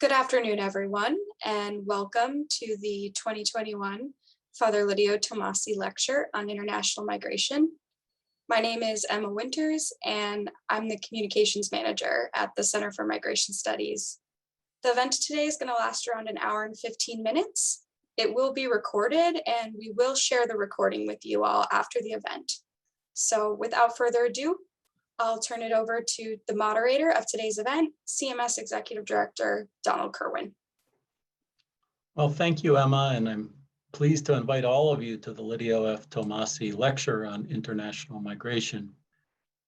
Good afternoon, everyone, and welcome to the 2021 Father Lydio Tomasi Lecture on International Migration. My name is Emma Winters, and I'm the Communications Manager at the Center for Migration Studies. The event today is going to last around an hour and 15 minutes. It will be recorded, and we will share the recording with you all after the event. So without further ado, I'll turn it over to the moderator of today's event, CMS Executive Director, Donald Kerwin. Well, thank you, Emma, and I'm pleased to invite all of you to the Lydio F. Tomasi Lecture on International Migration.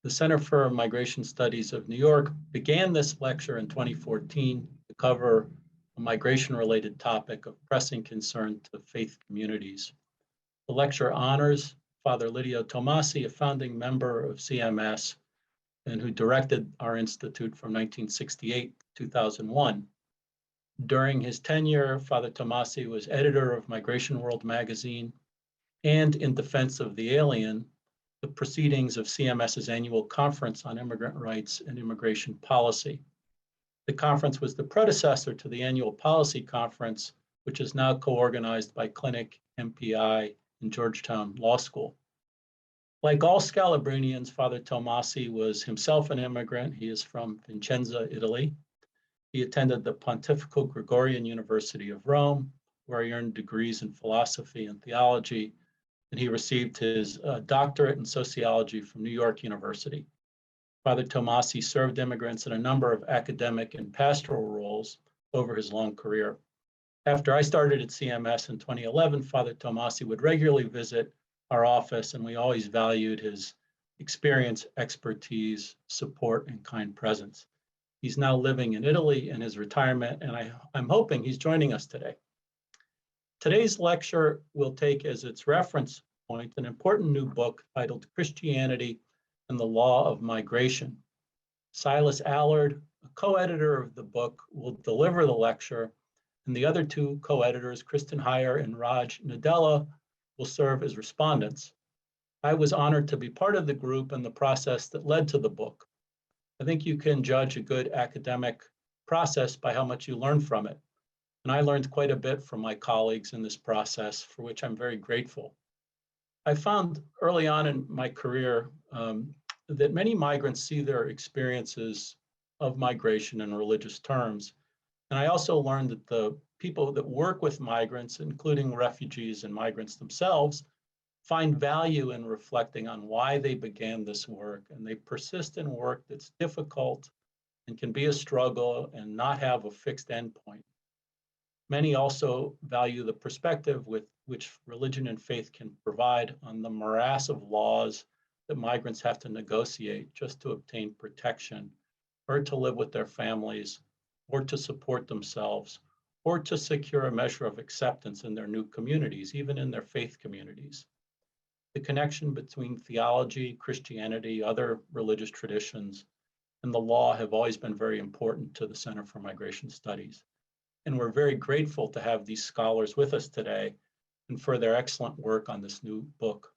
The Center for Migration Studies of New York began this lecture in 2014 to cover a migration-related topic of pressing concern to faith communities. The lecture honors Father Lydio Tomasi, a founding member of CMS, and who directed our institute from 1968 to 2001. During his tenure, Father Tomasi was editor of Migration World magazine and In Defense of the Alien, the proceedings of CMS's annual conference on immigrant rights and immigration policy. The conference was the predecessor to the annual policy conference, which is now co-organized by Clinic, MPI, and Georgetown Law School. Like all Scalabrinians, Father Tomasi was himself an immigrant. He is from Vicenza, Italy. He attended the Pontifical Gregorian University of Rome, where he earned degrees in philosophy and theology, and he received his doctorate in sociology from New York University. Father Tomasi served immigrants in a number of academic and pastoral roles over his long career. After I started at CMS in 2011, Father Tomasi would regularly visit our office, and we always valued his experience, expertise, support, and kind presence. He's now living in Italy in his retirement, and I'm hoping he's joining us today. Today's lecture will take as its reference point an important new book titled Christianity and the Law of Migration. Silas Allard, a co-editor of the book, will deliver the lecture, and the other two co-editors, Kristin and Nadella, will serve as respondents. I was honored to be part of the group and the process that led to the book. I think you can judge a good academic process by how much you learn from it. And I learned quite a bit from my colleagues in this process, for which I'm very grateful. I found early on in my career that many migrants see their experiences of migration in religious terms. And I also learned that the people that work with migrants, including refugees and migrants themselves, find value in reflecting on why they began this work, and they persist in work that's difficult and can be a struggle and not have a fixed endpoint. Many also value the perspective with which religion and faith can provide on the morass of laws that migrants have to negotiate just to obtain protection, or to live with their families, or to support themselves, or to secure a measure of acceptance in their new communities, even in their faith communities. The connection between theology, Christianity, other religious traditions, and the law have always been very important to the Center for Migration Studies. And we're very grateful to have these scholars with us today and for their excellent work on this new book.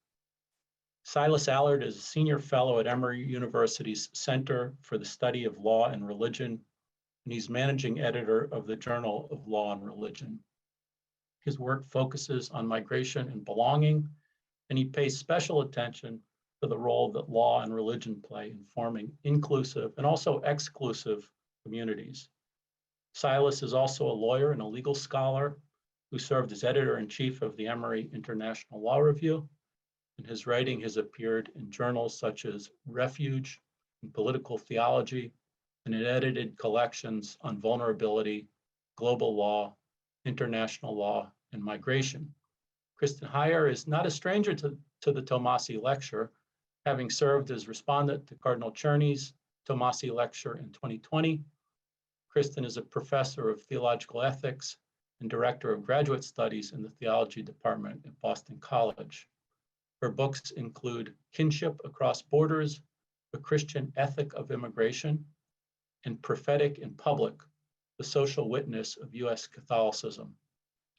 Silas Allard is a senior fellow at Emory University's Center for the Study of Law and Religion, and he's managing editor of the Journal of Law and Religion. His work focuses on migration and belonging, and he pays special attention to the role that law and religion play in forming inclusive and also exclusive communities. Silas is also a lawyer and a legal scholar who served as editor-in-chief of the Emory International Law Review, and his writing has appeared in journals such as Refuge and Political Theology, and in edited collections on vulnerability, global law, international law, and migration. Kristin is not a stranger to the Tomasi Lecture, having served as respondent to Cardinal Czerny's Tomasi Lecture in 2020. Kristin is a professor of theological ethics and director of graduate studies in the theology department at Boston College. Her books include Kinship Across Borders, A Christian Ethic of Immigration, and Prophetic in Public, The Social Witness of U.S. Catholicism.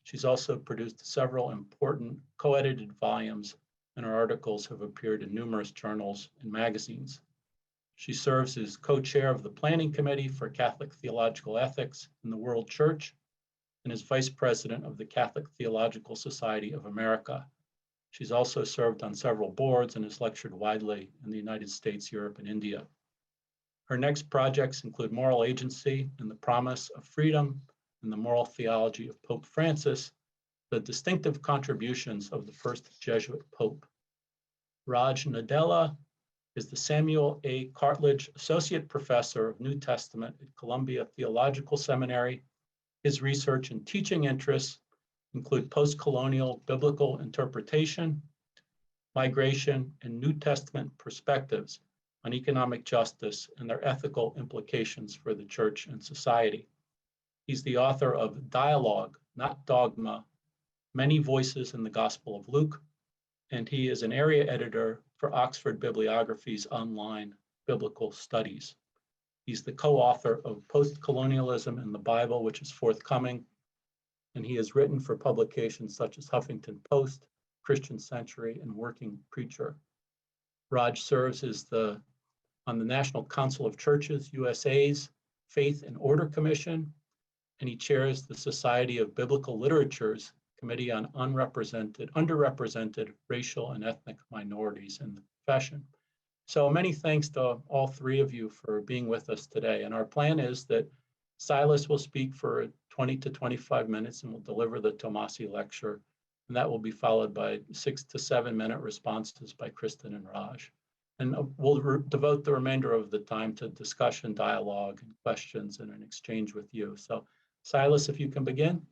She's also produced several important co-edited volumes, and her articles have appeared in numerous journals and magazines. She serves as co-chair of the Planning Committee for Catholic Theological Ethics in the World Church and is vice president of the Catholic Theological Society of America. She's also served on several boards and has lectured widely in the United States, Europe, and India. Her next projects include Moral Agency and the Promise of Freedom and the Moral Theology of Pope Francis, the distinctive contributions of the first Jesuit Pope. Raj Nadella is the Samuel A. Cartledge Associate Professor of New Testament at Columbia Theological Seminary. His research and teaching interests include post-colonial biblical interpretation, migration, and New Testament perspectives on economic justice and their ethical implications for the church and society. He's the author of Dialogue, Not Dogma, Many Voices in the Gospel of Luke, and he is an area editor for Oxford Bibliography's online biblical studies. He's the co-author of Post-Colonialism in the Bible, which is forthcoming, and he has written for publications such as Huffington Post, Christian Century, and Working Preacher. Raj serves as on the National Council of Churches, USA's Faith and Order Commission, and he chairs the Society of Biblical Literature's Committee on Underrepresented Racial and Ethnic Minorities in the Profession. So many thanks to all three of you for being with us today. And our plan is that Silas will speak for 20 to 25 minutes and will deliver the Tomasi lecture. And that will be followed by 6 to 7 minute responses by Kristin and Raj. And we'll devote the remainder of the time to discussion, dialogue, and questions and an exchange with you. So Silas, if you can begin.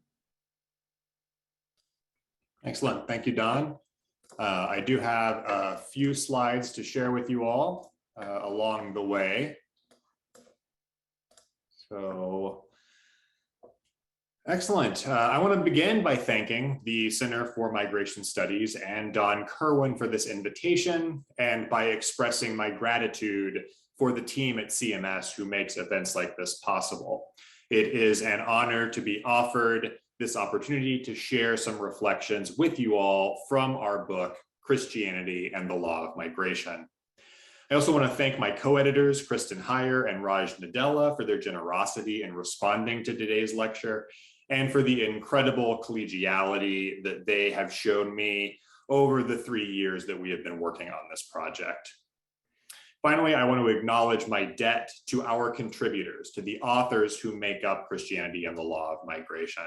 Excellent. Thank you, Don. I do have a few slides to share with you all along the way. So, excellent. I want to begin by thanking the Center for Migration Studies and Don Kerwin for this invitation, and by expressing my gratitude for the team at CMS who makes events like this possible. It is an honor to be offered this opportunity to share some reflections with you all from our book, Christianity and the Law of Migration. I also want to thank my co-editors, Kristin Heyer and Raj Nadella, for their generosity in responding to today's lecture, and for the incredible collegiality that they have shown me over the 3 years that we have been working on this project. Finally, I want to acknowledge my debt to our contributors, to the authors who make up Christianity and the Law of Migration.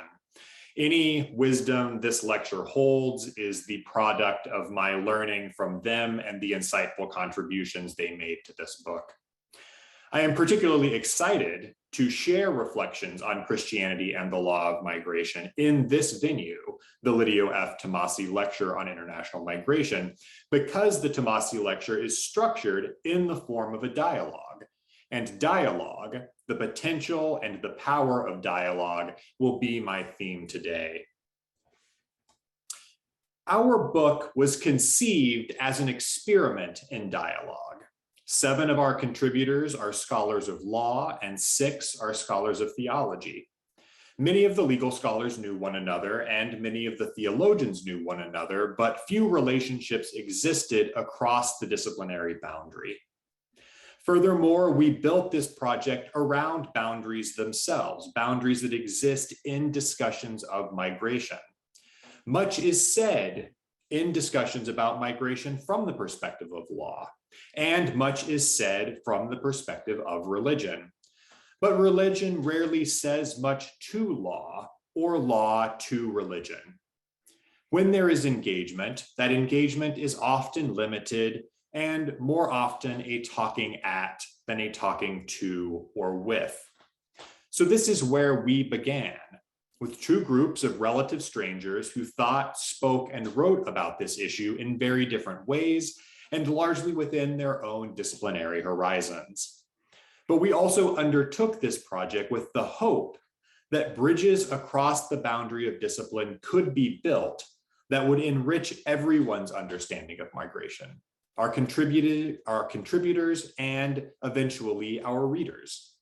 Any wisdom this lecture holds is the product of my learning from them and the insightful contributions they made to this book. I am particularly excited to share reflections on Christianity and the Law of Migration in this venue, the Lydio F. Tomasi Lecture on International Migration, because the Tomasi Lecture is structured in the form of a dialogue. And dialogue, the potential and the power of dialogue, will be my theme today. Our book was conceived as an experiment in dialogue. 7 of our contributors are scholars of law and 6 are scholars of theology. Many of the legal scholars knew one another and many of the theologians knew one another, but few relationships existed across the disciplinary boundary. Furthermore, we built this project around boundaries themselves, boundaries that exist in discussions of migration. Much is said in discussions about migration from the perspective of law, and much is said from the perspective of religion. But religion rarely says much to law or law to religion. When there is engagement, that engagement is often limited and more often a talking at than a talking to or with. So this is where we began, with 2 groups of relative strangers who thought, spoke, and wrote about this issue in very different ways and largely within their own disciplinary horizons. But we also undertook this project with the hope that bridges across the boundary of discipline could be built that would enrich everyone's understanding of migration. Our contributors, and eventually our readers.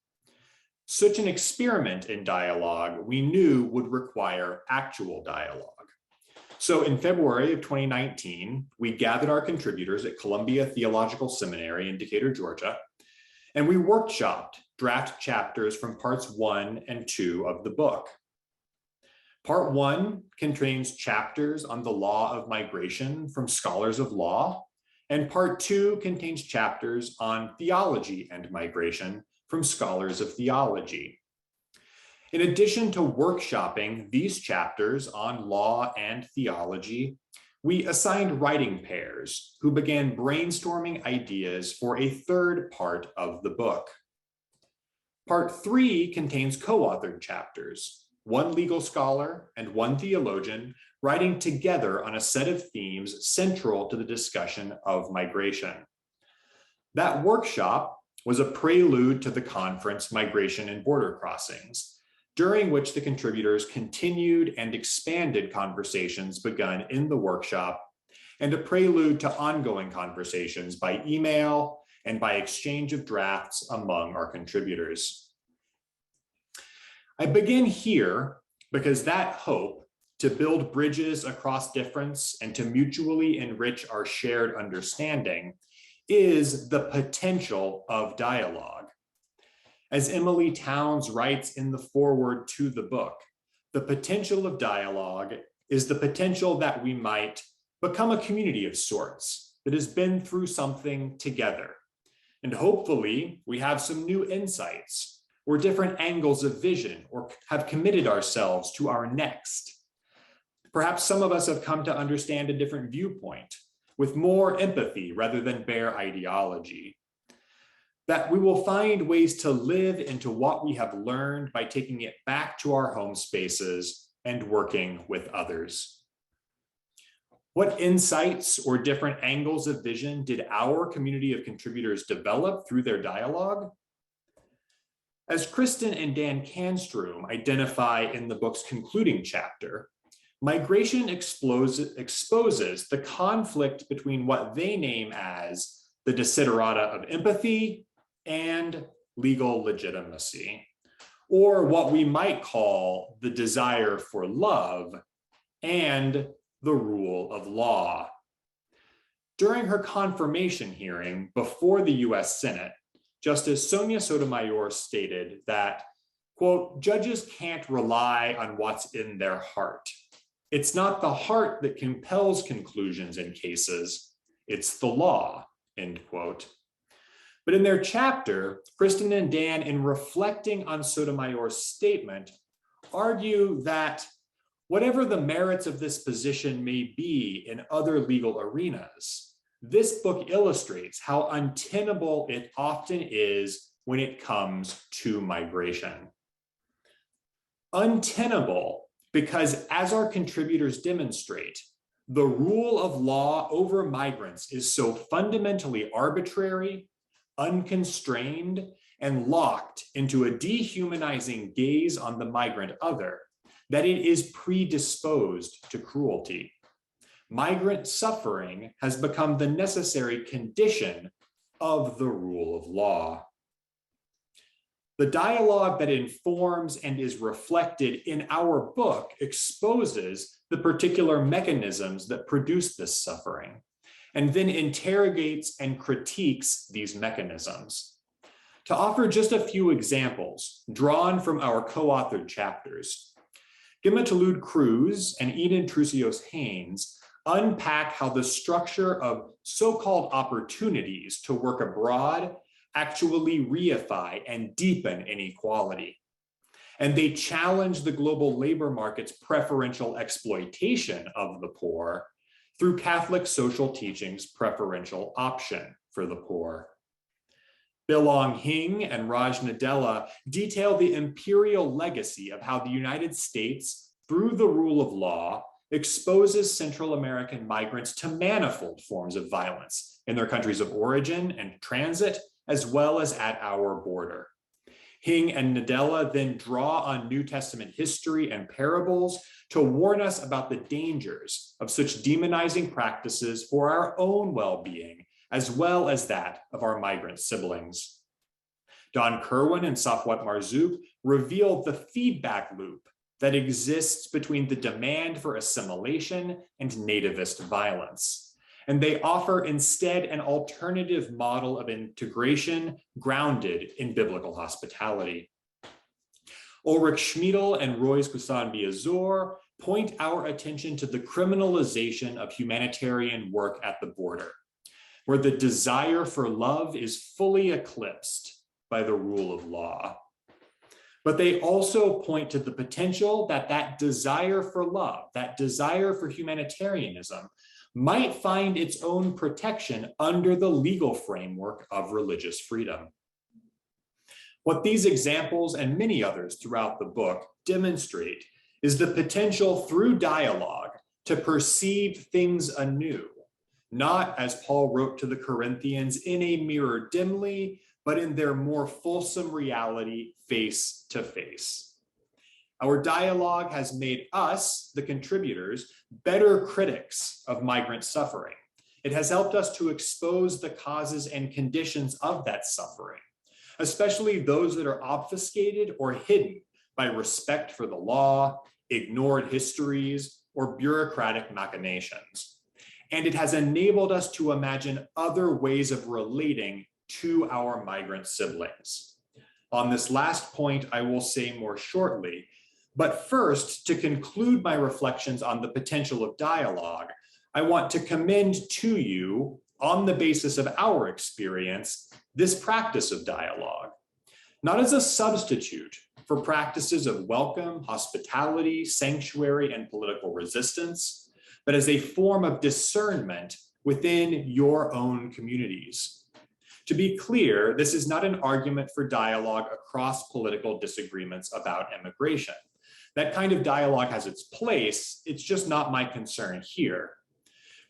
Such an experiment in dialogue we knew would require actual dialogue. So in February of 2019, we gathered our contributors at Columbia Theological Seminary in Decatur, Georgia, and we workshopped draft chapters from parts 1 and 2 of the book. Part 1 contains chapters on the law of migration from scholars of law, and part 2 contains chapters on theology and migration from scholars of theology. In addition to workshopping these chapters on law and theology, we assigned writing pairs who began brainstorming ideas for a third part of the book. Part 3 contains co-authored chapters, one legal scholar and one theologian writing together on a set of themes central to the discussion of migration. That workshop was a prelude to the conference Migration and Border Crossings, during which the contributors continued and expanded conversations begun in the workshop, and a prelude to ongoing conversations by email and by exchange of drafts among our contributors. I begin here because that hope to build bridges across difference and to mutually enrich our shared understanding is the potential of dialogue. As Emily Towns writes in the foreword to the book, the potential of dialogue is the potential that we might become a community of sorts that has been through something together. And hopefully we have some new insights or different angles of vision or have committed ourselves to our next. Perhaps some of us have come to understand a different viewpoint with more empathy rather than bare ideology. That we will find ways to live into what we have learned by taking it back to our home spaces and working with others. What insights or different angles of vision did our community of contributors develop through their dialogue? As Kristin and Dan Canstrom identify in the book's concluding chapter, migration exposes the conflict between what they name as the desiderata of empathy and legal legitimacy, or what we might call the desire for love and the rule of law. During her confirmation hearing before the US Senate, Justice Sonia Sotomayor stated that, quote, "Judges can't rely on what's in their heart. It's not the heart that compels conclusions in cases, it's the law," end quote. But in their chapter, Kristin and Dan, in reflecting on Sotomayor's statement, argue that whatever the merits of this position may be in other legal arenas, this book illustrates how untenable it often is when it comes to migration. Untenable because, as our contributors demonstrate, the rule of law over migrants is so fundamentally arbitrary, unconstrained, and locked into a dehumanizing gaze on the migrant other that it is predisposed to cruelty. Migrant suffering has become the necessary condition of the rule of law. The dialogue that informs and is reflected in our book exposes the particular mechanisms that produce this suffering, and then interrogates and critiques these mechanisms. To offer just a few examples drawn from our co-authored chapters, Gemma Touloud Cruz and Eden Trucios Haynes unpack how the structure of so-called opportunities to work abroad actually reify and deepen inequality. And they challenge the global labor market's preferential exploitation of the poor through Catholic social teaching's preferential option for the poor. Bilong Hing and Raj Nadella detail the imperial legacy of how the United States, through the rule of law, exposes Central American migrants to manifold forms of violence in their countries of origin and transit, as well as at our border. Hing and Nadella then draw on New Testament history and parables to warn us about the dangers of such demonizing practices for our own well-being, as well as that of our migrant siblings. Don Kerwin and Safwat Marzouk reveal the feedback loop that exists between the demand for assimilation and nativist violence, and they offer instead an alternative model of integration grounded in biblical hospitality. Ulrich Schmiedel and Royce Gusan-Biazor point our attention to the criminalization of humanitarian work at the border, where the desire for love is fully eclipsed by the rule of law. But they also point to the potential that that desire for love, that desire for humanitarianism, might find its own protection under the legal framework of religious freedom. What these examples and many others throughout the book demonstrate is the potential through dialogue to perceive things anew, not, as Paul wrote to the Corinthians, in a mirror dimly, but in their more fulsome reality face to face. Our dialogue has made us, the contributors, better critics of migrant suffering. It has helped us to expose the causes and conditions of that suffering, especially those that are obfuscated or hidden by respect for the law, ignored histories, or bureaucratic machinations. And it has enabled us to imagine other ways of relating to our migrant siblings. On this last point, I will say more shortly, but first, to conclude my reflections on the potential of dialogue, I want to commend to you, on the basis of our experience, this practice of dialogue, not as a substitute for practices of welcome, hospitality, sanctuary, and political resistance, but as a form of discernment within your own communities. To be clear, this is not an argument for dialogue across political disagreements about immigration. That kind of dialogue has its place, it's just not my concern here.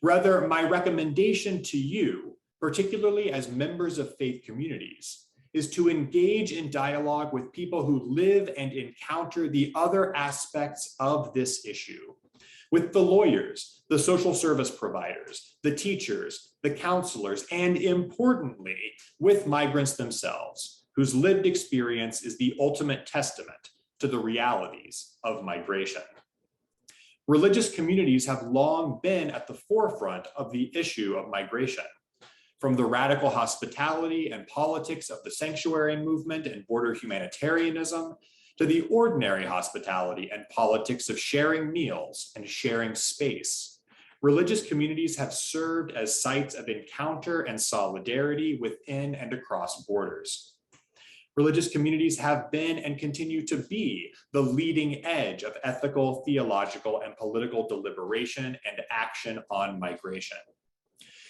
Rather, my recommendation to you, particularly as members of faith communities, is to engage in dialogue with people who live and encounter the other aspects of this issue, with the lawyers, the social service providers, the teachers, the counselors, and importantly, with migrants themselves, whose lived experience is the ultimate testament to the realities of migration. Religious communities have long been at the forefront of the issue of migration. From the radical hospitality and politics of the sanctuary movement and border humanitarianism, to the ordinary hospitality and politics of sharing meals and sharing space, religious communities have served as sites of encounter and solidarity within and across borders. Religious communities have been and continue to be the leading edge of ethical, theological, and political deliberation and action on migration.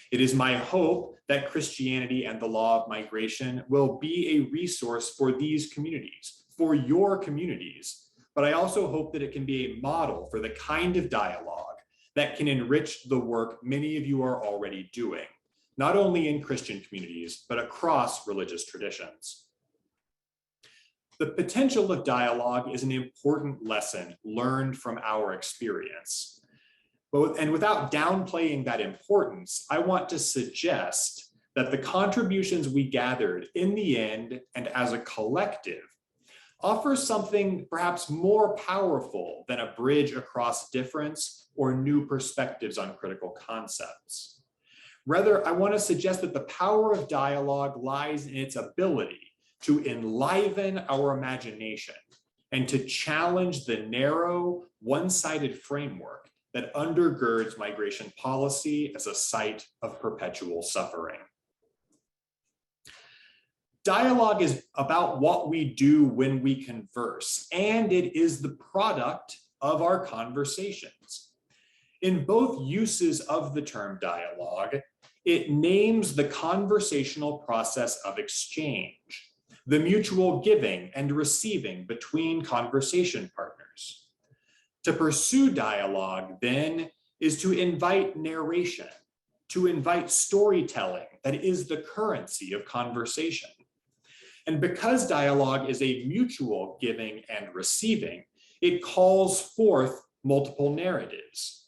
It is my hope that Christianity and the law of migration will be a resource for these communities, for your communities, but I also hope that it can be a model for the kind of dialogue that can enrich the work many of you are already doing, not only in Christian communities, but across religious traditions. The potential of dialogue is an important lesson learned from our experience. And without downplaying that importance, I want to suggest that the contributions we gathered in the end and as a collective offer something perhaps more powerful than a bridge across difference or new perspectives on critical concepts. Rather, I want to suggest that the power of dialogue lies in its ability to enliven our imagination and to challenge the narrow, one-sided framework that undergirds migration policy as a site of perpetual suffering. Dialogue is about what we do when we converse, and it is the product of our conversations. In both uses of the term dialogue, it names the conversational process of exchange, the mutual giving and receiving between conversation partners. To pursue dialogue, then, is to invite narration, to invite storytelling that is the currency of conversation. And because dialogue is a mutual giving and receiving, it calls forth multiple narratives.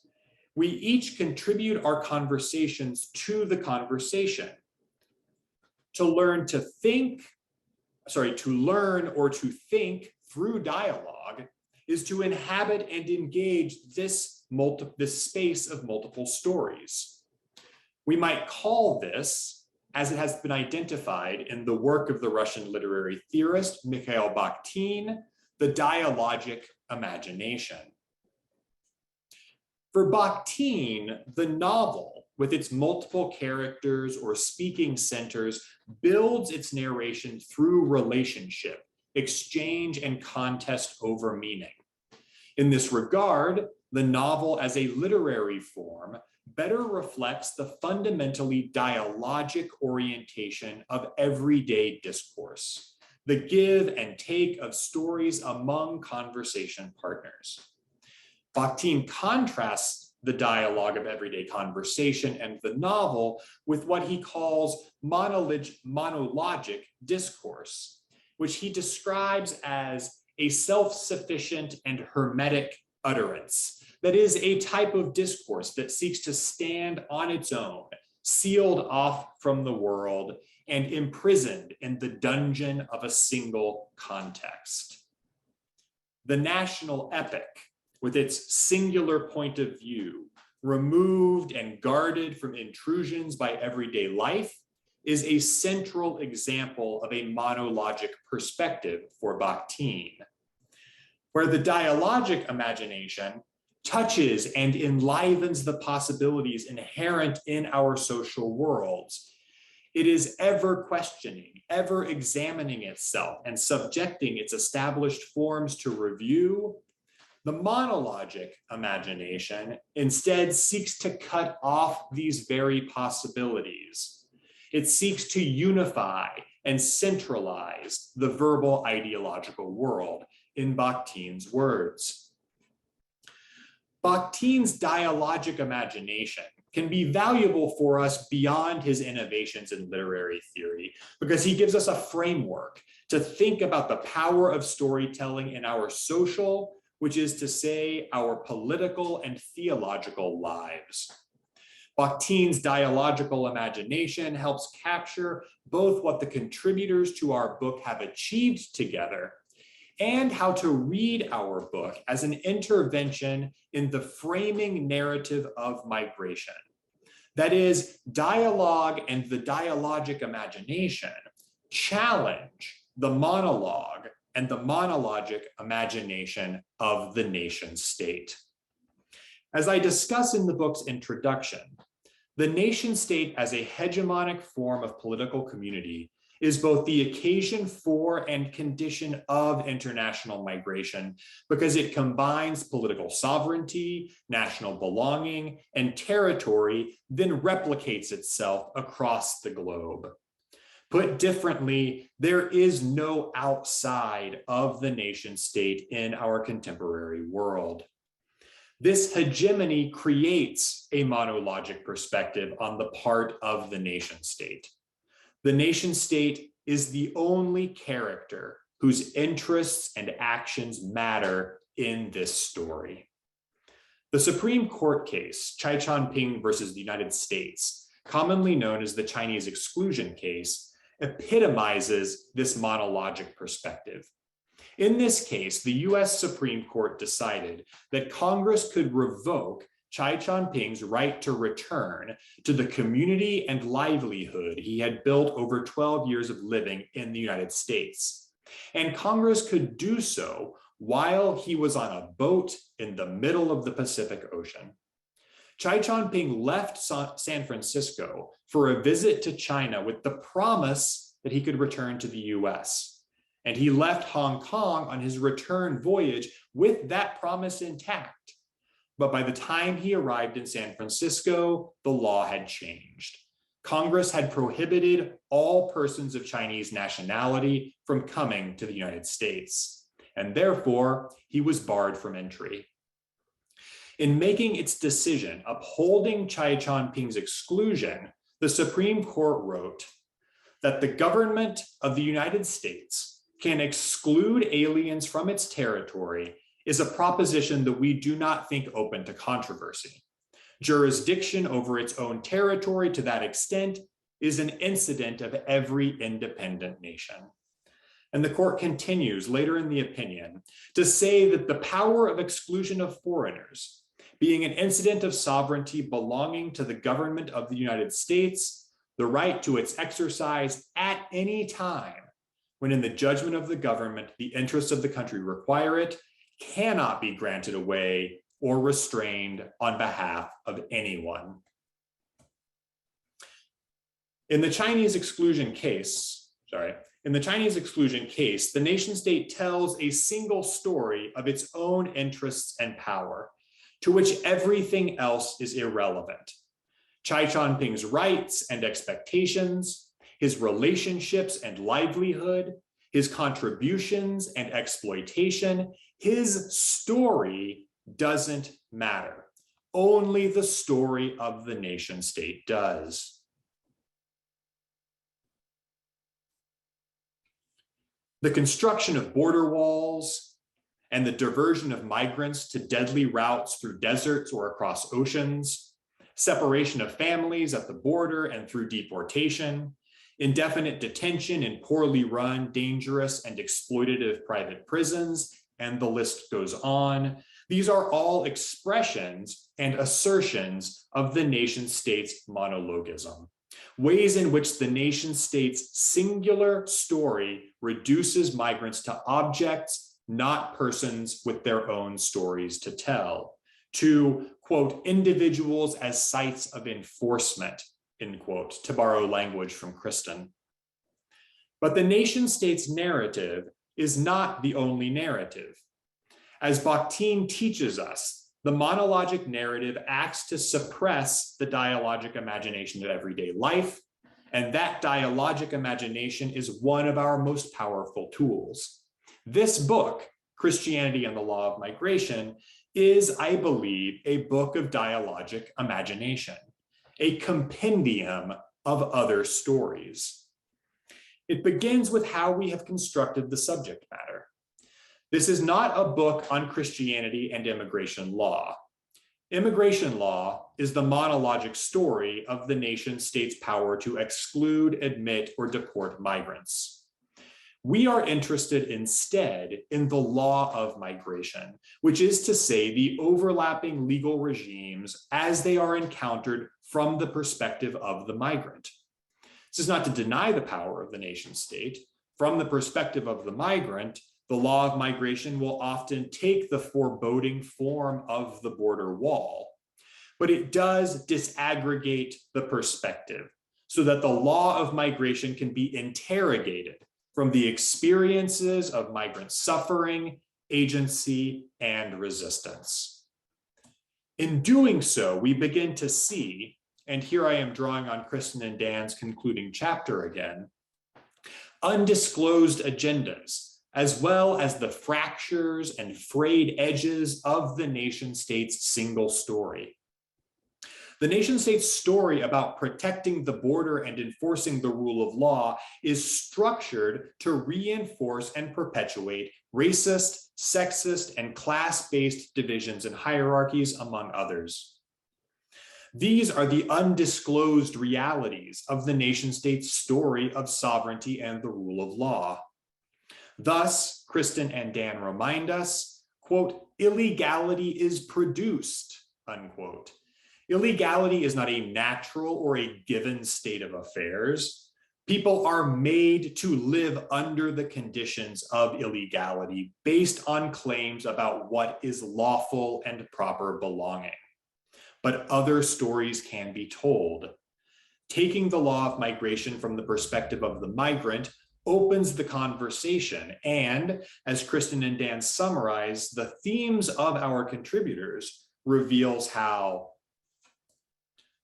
We each contribute our conversations to the conversation. To learn or to think through dialogue is to inhabit and engage this space of multiple stories. We might call this, as it has been identified in the work of the Russian literary theorist Mikhail Bakhtin, the dialogic imagination. For Bakhtin, the novel, with its multiple characters or speaking centers, builds its narration through relationship, exchange, and contest over meaning. In this regard, the novel as a literary form better reflects the fundamentally dialogic orientation of everyday discourse, the give and take of stories among conversation partners. Bakhtin contrasts the dialogue of everyday conversation and the novel with what he calls monologic discourse, which he describes as a self-sufficient and hermetic utterance. That is a type of discourse that seeks to stand on its own, sealed off from the world and imprisoned in the dungeon of a single context. The national epic, with its singular point of view, removed and guarded from intrusions by everyday life, is a central example of a monologic perspective for Bakhtin, where the dialogic imagination touches and enlivens the possibilities inherent in our social worlds. It is ever questioning, ever examining itself and subjecting its established forms to review. The monologic imagination instead seeks to cut off these very possibilities. It seeks to unify and centralize the verbal ideological world, in Bakhtin's words. Bakhtin's dialogic imagination can be valuable for us beyond his innovations in literary theory because he gives us a framework to think about the power of storytelling in our social, which is to say, our political and theological lives. Bakhtin's dialogical imagination helps capture both what the contributors to our book have achieved together and how to read our book as an intervention in the framing narrative of migration. That is, dialogue and the dialogic imagination challenge the monologue and the monologic imagination of the nation state. As I discuss in the book's introduction, the nation state as a hegemonic form of political community is both the occasion for and condition of international migration because it combines political sovereignty, national belonging, and territory, then replicates itself across the globe. Put differently, there is no outside of the nation state in our contemporary world. This hegemony creates a monologic perspective on the part of the nation state. The nation state is the only character whose interests and actions matter in this story. The Supreme Court case, Chai Chon-ping versus the United States, commonly known as the Chinese Exclusion case, epitomizes this monologic perspective. In this case, the US Supreme Court decided that Congress could revoke Chai Chon-ping's right to return to the community and livelihood he had built over 12 years of living in the United States. And Congress could do so while he was on a boat in the middle of the Pacific Ocean. Chai Chon-ping left San Francisco for a visit to China with the promise that he could return to the US. And he left Hong Kong on his return voyage with that promise intact. But by the time he arrived in San Francisco, the law had changed. Congress had prohibited all persons of Chinese nationality from coming to the United States, and therefore he was barred from entry. In making its decision upholding Chai Chon-ping's exclusion, the Supreme Court wrote that the government of the United States can exclude aliens from its territory is a proposition that we do not think open to controversy. Jurisdiction over its own territory to that extent is an incident of every independent nation. And the court continues later in the opinion to say that the power of exclusion of foreigners being an incident of sovereignty belonging to the government of the United States, the right to its exercise at any time, when in the judgment of the government, the interests of the country require it, cannot be granted away or restrained on behalf of anyone. In the Chinese exclusion case, the nation state tells a single story of its own interests and power, to which everything else is irrelevant. Chai Chonping's rights and expectations, his relationships and livelihood, his contributions and exploitation, his story doesn't matter. Only the story of the nation state does. The construction of border walls and the diversion of migrants to deadly routes through deserts or across oceans, separation of families at the border and through deportation, indefinite detention in poorly run, dangerous, and exploitative private prisons, and the list goes on. These are all expressions and assertions of the nation state's monologism, ways in which the nation state's singular story reduces migrants to objects, not persons with their own stories to tell, to, quote, individuals as sites of enforcement, end quote, to borrow language from Kristin. But the nation state's narrative is not the only narrative. As Bakhtin teaches us, the monologic narrative acts to suppress the dialogic imagination of everyday life, and that dialogic imagination is one of our most powerful tools. This book, Christianity and the Law of Migration, is, I believe, a book of dialogic imagination, a compendium of other stories. It begins with how we have constructed the subject matter. This is not a book on Christianity and immigration law. Immigration law is the monologic story of the nation state's power to exclude, admit, or deport migrants. We are interested instead in the law of migration, which is to say the overlapping legal regimes as they are encountered from the perspective of the migrant. This is not to deny the power of the nation state. From the perspective of the migrant, the law of migration will often take the foreboding form of the border wall, but it does disaggregate the perspective so that the law of migration can be interrogated from the experiences of migrant suffering, agency, and resistance. In doing so, we begin to see, and here I am drawing on Kristin and Dan's concluding chapter again, undisclosed agendas, as well as the fractures and frayed edges of the nation state's single story. The nation state's story about protecting the border and enforcing the rule of law is structured to reinforce and perpetuate racist, sexist, and class-based divisions and hierarchies, among others. These are the undisclosed realities of the nation state's story of sovereignty and the rule of law. Thus, Kristin and Dan remind us, quote, illegality is produced, unquote. Illegality is not a natural or a given state of affairs. People are made to live under the conditions of illegality based on claims about what is lawful and proper belonging. But other stories can be told. Taking the law of migration from the perspective of the migrant opens the conversation, and as Kristin and Dan summarize, the themes of our contributors reveals how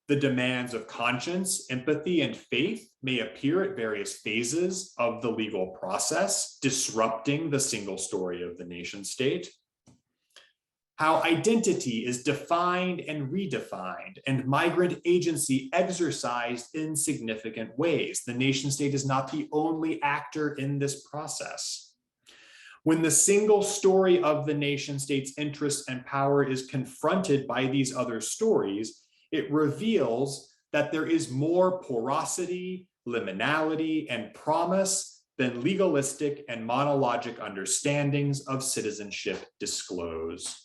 the demands of conscience, empathy, and faith may appear at various phases of the legal process, disrupting the single story of the nation state. How identity is defined and redefined, and migrant agency exercised in significant ways. The nation state is not the only actor in this process. When the single story of the nation state's interests and power is confronted by these other stories, it reveals that there is more porosity, liminality, and promise than legalistic and monologic understandings of citizenship disclose.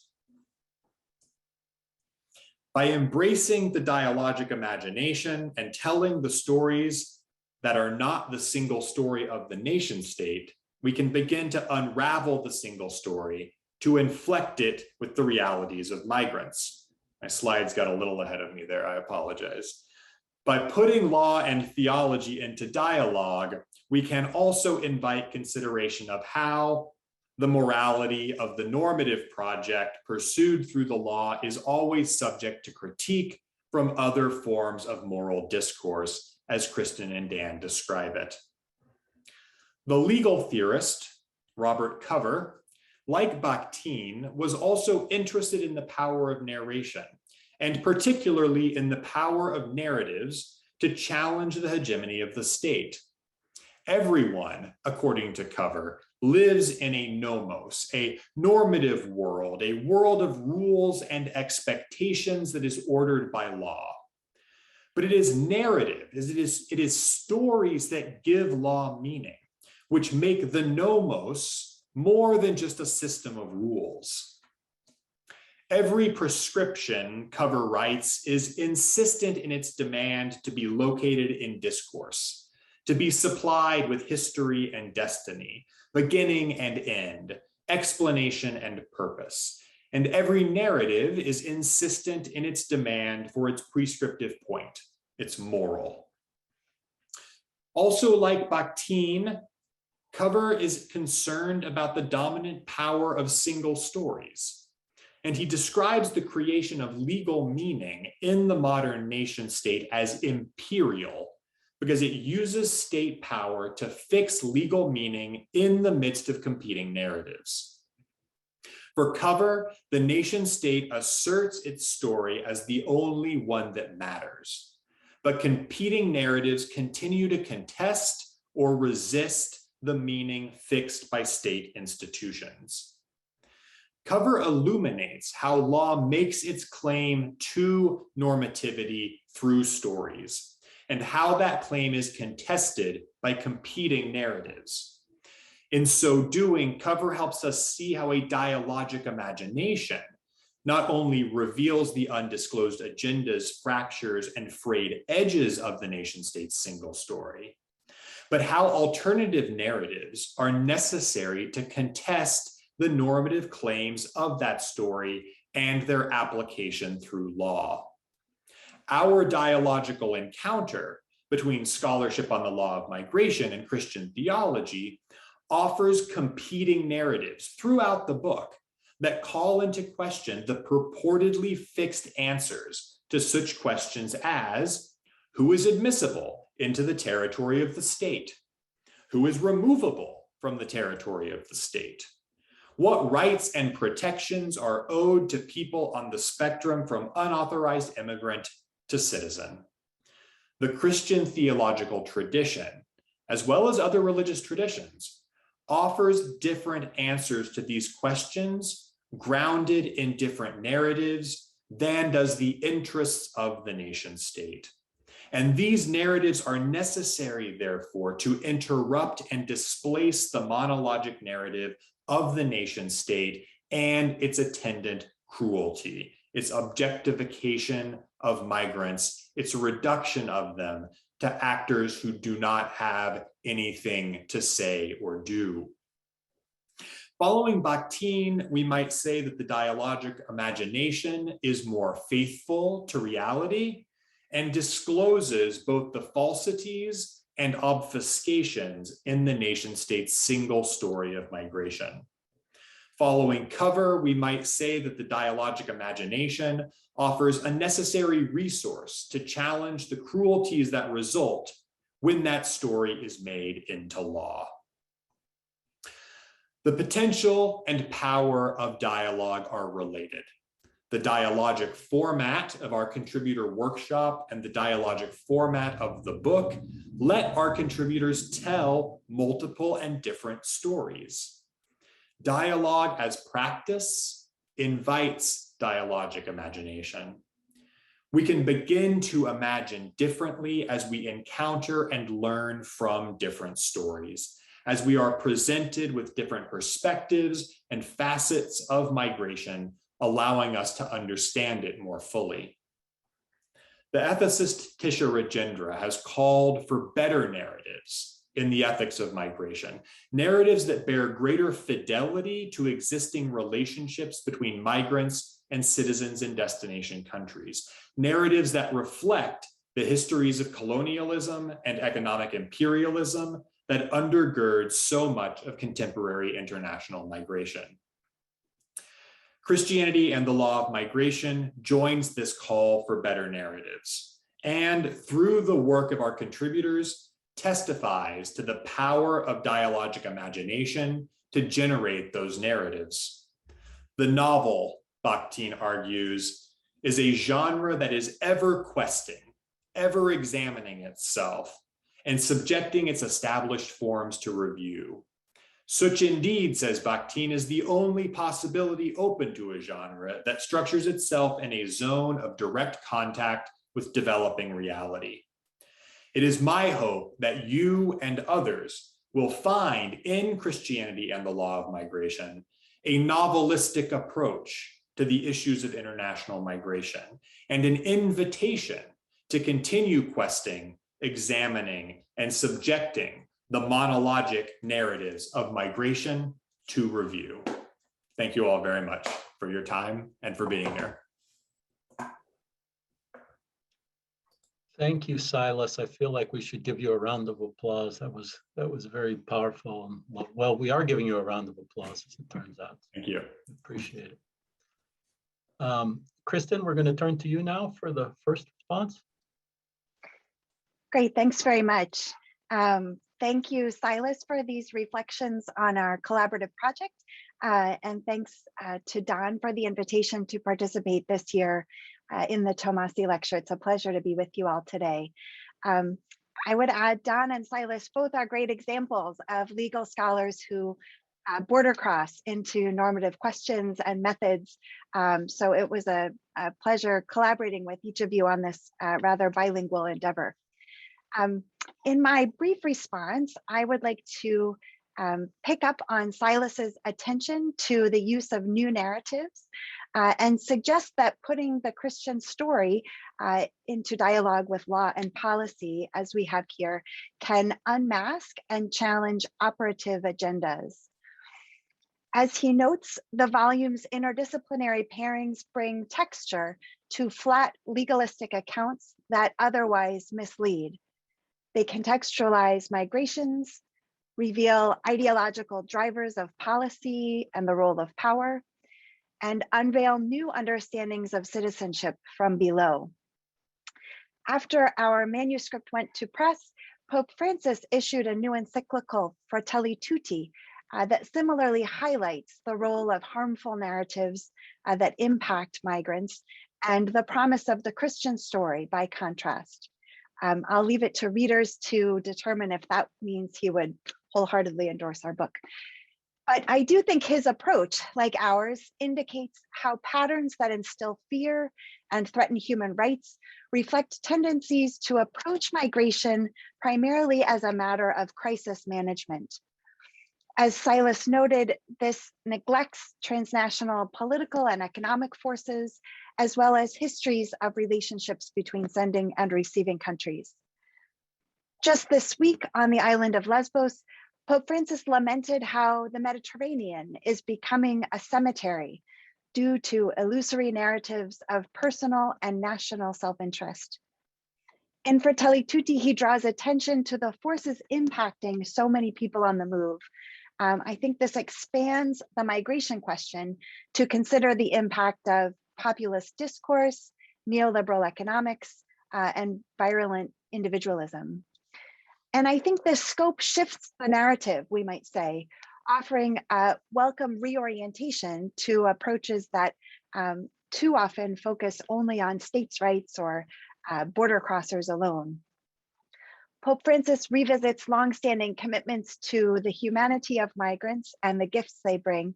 By embracing the dialogic imagination and telling the stories that are not the single story of the nation state, we can begin to unravel the single story to inflect it with the realities of migrants. My slides got a little ahead of me there, I apologize. By putting law and theology into dialogue, we can also invite consideration of how the morality of the normative project pursued through the law is always subject to critique from other forms of moral discourse, as Kristin and Dan describe it. The legal theorist, Robert Cover, like Bakhtin, was also interested in the power of narration, and particularly in the power of narratives to challenge the hegemony of the state. Everyone, according to Cover, lives in a nomos, a normative world, a world of rules and expectations that is ordered by law. But it is narrative, it is stories that give law meaning, which make the nomos more than just a system of rules. Every prescription, Cover writes, is insistent in its demand to be located in discourse, to be supplied with history and destiny, beginning and end, explanation and purpose. And every narrative is insistent in its demand for its prescriptive point, its moral. Also, like Bakhtin, Cover is concerned about the dominant power of single stories. And he describes the creation of legal meaning in the modern nation state as imperial, because it uses state power to fix legal meaning in the midst of competing narratives. For Cover, the nation state asserts its story as the only one that matters, but competing narratives continue to contest or resist the meaning fixed by state institutions. Cover illuminates how law makes its claim to normativity through stories, and how that claim is contested by competing narratives. In so doing, Cover helps us see how a dialogic imagination not only reveals the undisclosed agendas, fractures, and frayed edges of the nation-state's single story, but how alternative narratives are necessary to contest the normative claims of that story and their application through law. Our dialogical encounter between scholarship on the law of migration and Christian theology offers competing narratives throughout the book that call into question the purportedly fixed answers to such questions as: who is admissible into the territory of the state? Who is removable from the territory of the state? What rights and protections are owed to people on the spectrum from unauthorized immigrant to citizen? The Christian theological tradition, as well as other religious traditions, offers different answers to these questions, grounded in different narratives, than does the interests of the nation state. And these narratives are necessary, therefore, to interrupt and displace the monologic narrative of the nation state and its attendant cruelty, its objectification of migrants, its reduction of them to actors who do not have anything to say or do. Following Bakhtin, we might say that the dialogic imagination is more faithful to reality and discloses both the falsities and obfuscations in the nation-state's single story of migration. Following Cover, we might say that the dialogic imagination offers a necessary resource to challenge the cruelties that result when that story is made into law. The potential and power of dialogue are related. The dialogic format of our contributor workshop and the dialogic format of the book let our contributors tell multiple and different stories. Dialogue as practice invites dialogic imagination. We can begin to imagine differently as we encounter and learn from different stories, as we are presented with different perspectives and facets of migration, allowing us to understand it more fully. The ethicist Tisha Rajendra has called for better narratives in the ethics of migration, narratives that bear greater fidelity to existing relationships between migrants and citizens in destination countries, narratives that reflect the histories of colonialism and economic imperialism that undergird so much of contemporary international migration. Christianity and the Law of Migration joins this call for better narratives, and through the work of our contributors, testifies to the power of dialogic imagination to generate those narratives. The novel, Bakhtin argues, is a genre that is ever questing, ever examining itself, and subjecting its established forms to review. Such indeed, says Bakhtin, is the only possibility open to a genre that structures itself in a zone of direct contact with developing reality. It is my hope that you and others will find in Christianity and the Law of Migration a novelistic approach to the issues of international migration and an invitation to continue questing, examining, and subjecting the monologic narratives of migration to review. Thank you all very much for your time and for being here. Thank you, Silas. I feel like we should give you a round of applause. That was very powerful. And well, we are giving you a round of applause, as it turns out. Thank you. Appreciate it. Kristin, we're going to turn to you now for the first response. Great, thanks very much. Thank you, Silas, for these reflections on our collaborative project. And thanks to Don for the invitation to participate this year in the Tomasi lecture. It's a pleasure to be with you all today. I would add Don and Silas both are great examples of legal scholars who border cross into normative questions and methods. So it was a pleasure collaborating with each of you on this rather bilingual endeavor. In my brief response, I would like to pick up on Silas's attention to the use of new narratives and suggest that putting the Christian story into dialogue with law and policy, as we have here, can unmask and challenge operative agendas. As he notes, the volume's interdisciplinary pairings bring texture to flat legalistic accounts that otherwise mislead. They contextualize migrations, reveal ideological drivers of policy and the role of power, and unveil new understandings of citizenship from below. After our manuscript went to press, Pope Francis issued a new encyclical, Fratelli Tutti, that similarly highlights the role of harmful narratives that impact migrants and the promise of the Christian story by contrast. I'll leave it to readers to determine if that means he would wholeheartedly endorse our book. But I do think his approach, like ours, indicates how patterns that instill fear and threaten human rights reflect tendencies to approach migration primarily as a matter of crisis management. As Silas noted, this neglects transnational political and economic forces, as well as histories of relationships between sending and receiving countries. Just this week on the island of Lesbos, Pope Francis lamented how the Mediterranean is becoming a cemetery due to illusory narratives of personal and national self-interest. In Fratelli Tutti, he draws attention to the forces impacting so many people on the move. I think this expands the migration question to consider the impact of populist discourse, neoliberal economics, and virulent individualism. And I think this scope shifts the narrative, we might say, offering a welcome reorientation to approaches that too often focus only on states' rights or border crossers alone. Pope Francis revisits longstanding commitments to the humanity of migrants and the gifts they bring.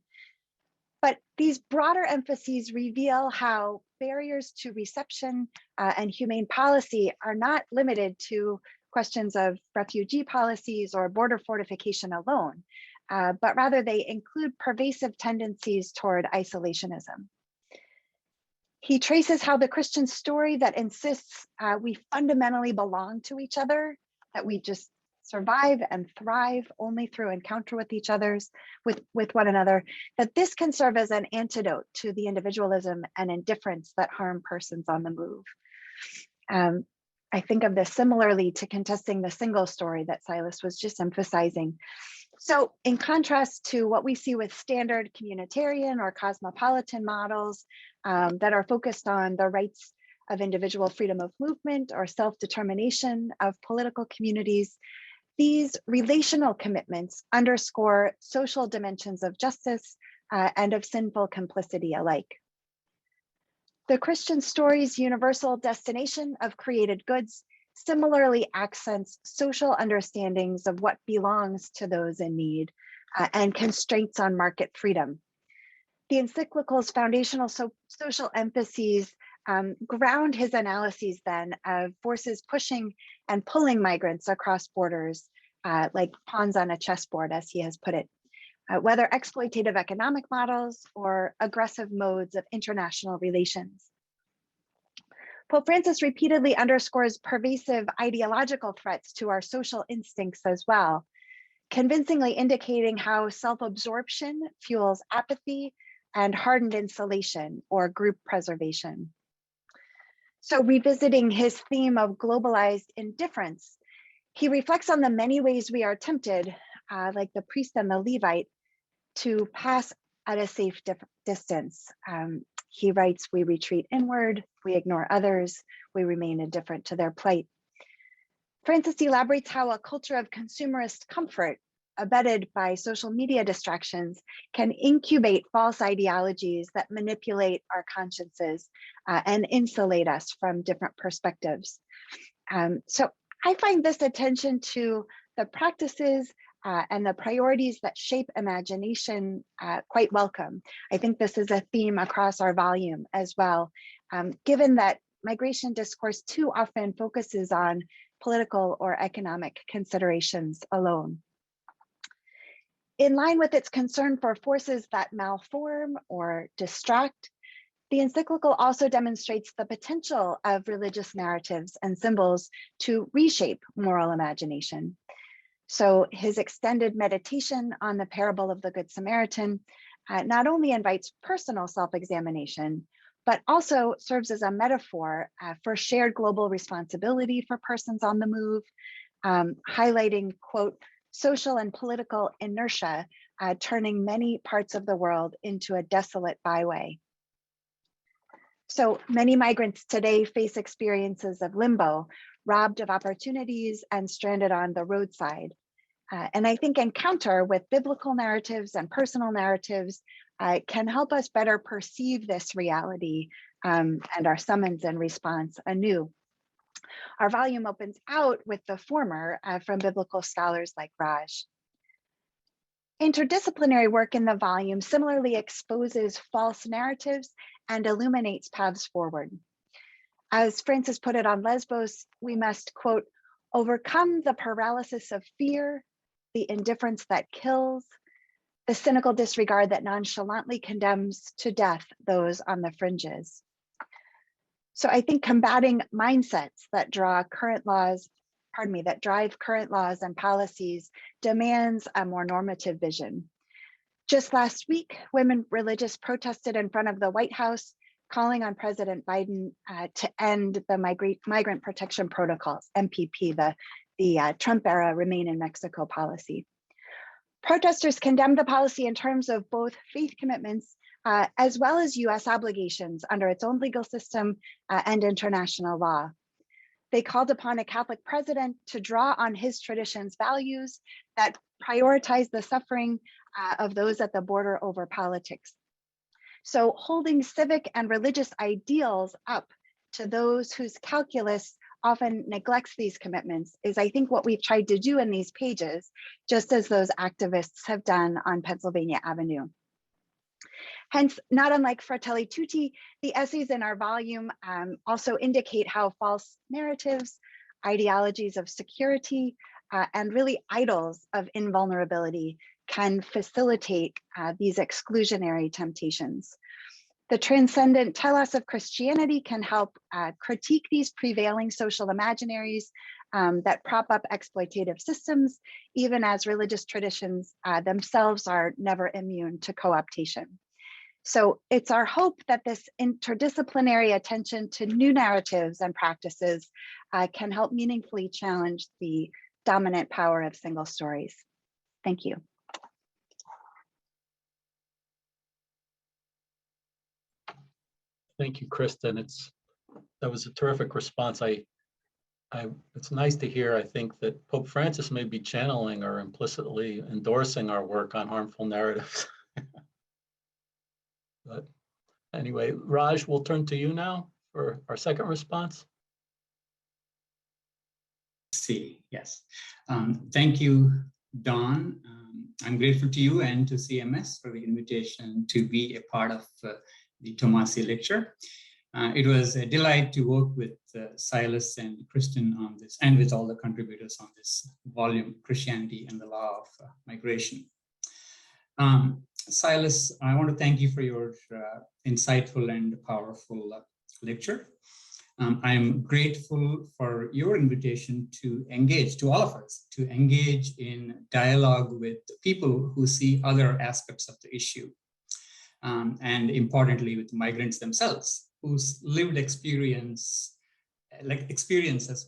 But these broader emphases reveal how barriers to reception and humane policy are not limited to questions of refugee policies or border fortification alone, but rather they include pervasive tendencies toward isolationism. He traces how the Christian story that insists we fundamentally belong to each other, that we just survive and thrive only through encounter with each other's, with one another, that this can serve as an antidote to the individualism and indifference that harm persons on the move. I think of this similarly to contesting the single story that Silas was just emphasizing. So in contrast to what we see with standard communitarian or cosmopolitan models that are focused on the rights of individual freedom of movement or self-determination of political communities, these relational commitments underscore social dimensions of justice and of sinful complicity alike. The Christian story's universal destination of created goods similarly accents social understandings of what belongs to those in need and constraints on market freedom. The encyclical's foundational social emphases ground his analyses then of forces pushing and pulling migrants across borders like pawns on a chessboard, as he has put it, whether exploitative economic models or aggressive modes of international relations. Pope Francis repeatedly underscores pervasive ideological threats to our social instincts as well, convincingly indicating how self-absorption fuels apathy and hardened insulation or group preservation. So revisiting his theme of globalized indifference, he reflects on the many ways we are tempted, like the priest and the Levite, to pass at a safe distance. He writes, we retreat inward, we ignore others, we remain indifferent to their plight. Francis elaborates how a culture of consumerist comfort, abetted by social media distractions, can incubate false ideologies that manipulate our consciences and insulate us from different perspectives. So I find this attention to the practices and the priorities that shape imagination quite welcome. I think this is a theme across our volume as well, given that migration discourse too often focuses on political or economic considerations alone. In line with its concern for forces that malform or distract, the encyclical also demonstrates the potential of religious narratives and symbols to reshape moral imagination. So his extended meditation on the parable of the Good Samaritan not only invites personal self-examination, but also serves as a metaphor for shared global responsibility for persons on the move, highlighting, quote, social and political inertia, turning many parts of the world into a desolate byway. So many migrants today face experiences of limbo, robbed of opportunities and stranded on the roadside. And I think encounter with biblical narratives and personal narratives can help us better perceive this reality and our summons and response anew. Our volume opens out with the former from biblical scholars like Raj. Interdisciplinary work in the volume similarly exposes false narratives and illuminates paths forward. As Francis put it on Lesbos, we must, quote, overcome the paralysis of fear, the indifference that kills, the cynical disregard that nonchalantly condemns to death those on the fringes. So I think combating mindsets that drive current laws and policies demands a more normative vision. Just last week, women religious protested in front of the White House, calling on President Biden to end the migrant protection protocols, MPP, the Trump era Remain in Mexico policy. Protesters condemned the policy in terms of both faith commitments as well as US obligations under its own legal system and international law. They called upon a Catholic president to draw on his tradition's values that prioritize the suffering of those at the border over politics. So holding civic and religious ideals up to those whose calculus often neglects these commitments is, I think, what we've tried to do in these pages, just as those activists have done on Pennsylvania Avenue. Hence, not unlike Fratelli Tutti, the essays in our volume also indicate how false narratives, ideologies of security, and really idols of invulnerability can facilitate these exclusionary temptations. The transcendent telos of Christianity can help critique these prevailing social imaginaries that prop up exploitative systems, even as religious traditions themselves are never immune to co-optation. So it's our hope that this interdisciplinary attention to new narratives and practices can help meaningfully challenge the dominant power of single stories. Thank you. Thank you, Kristin. That was a terrific response. It's nice to hear, I think, that Pope Francis may be channeling or implicitly endorsing our work on harmful narratives. But anyway, Raj, we'll turn to you now for our second response. Yes. Thank you, Dawn. I'm grateful to you and to CMS for the invitation to be a part of the Tomasi lecture. It was a delight to work with Silas and Kristin on this, and with all the contributors on this volume, Christianity and the Law of Migration. Silas, I want to thank you for your insightful and powerful lecture. I'm grateful for your invitation to engage, to all of us, to engage in dialogue with people who see other aspects of the issue. And importantly, with migrants themselves, whose lived experiences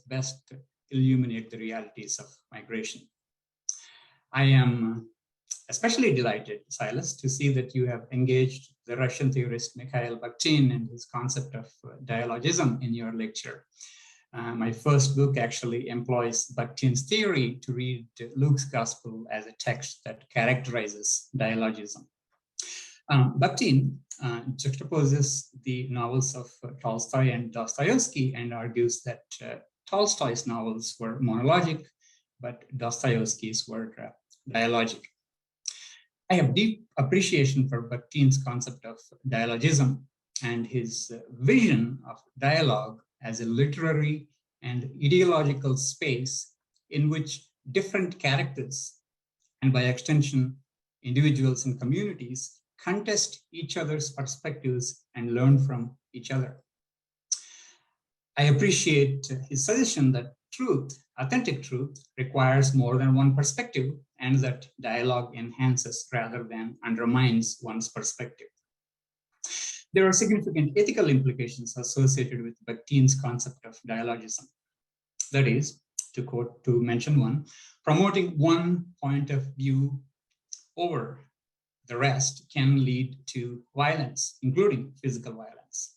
best illuminate the realities of migration. I am especially delighted, Silas, to see that you have engaged the Russian theorist Mikhail Bakhtin and his concept of dialogism in your lecture. My first book actually employs Bakhtin's theory to read Luke's gospel as a text that characterizes dialogism. Bakhtin juxtaposes the novels of Tolstoy and Dostoevsky and argues that Tolstoy's novels were monologic, but Dostoevsky's were dialogic. I have deep appreciation for Bakhtin's concept of dialogism and his vision of dialogue as a literary and ideological space in which different characters, and by extension, individuals and communities, contest each other's perspectives and learn from each other. I appreciate his suggestion that truth, authentic truth, requires more than one perspective, and that dialogue enhances rather than undermines one's perspective. There are significant ethical implications associated with Bakhtin's concept of dialogism. That is, to mention one, promoting one point of view over the rest can lead to violence, including physical violence.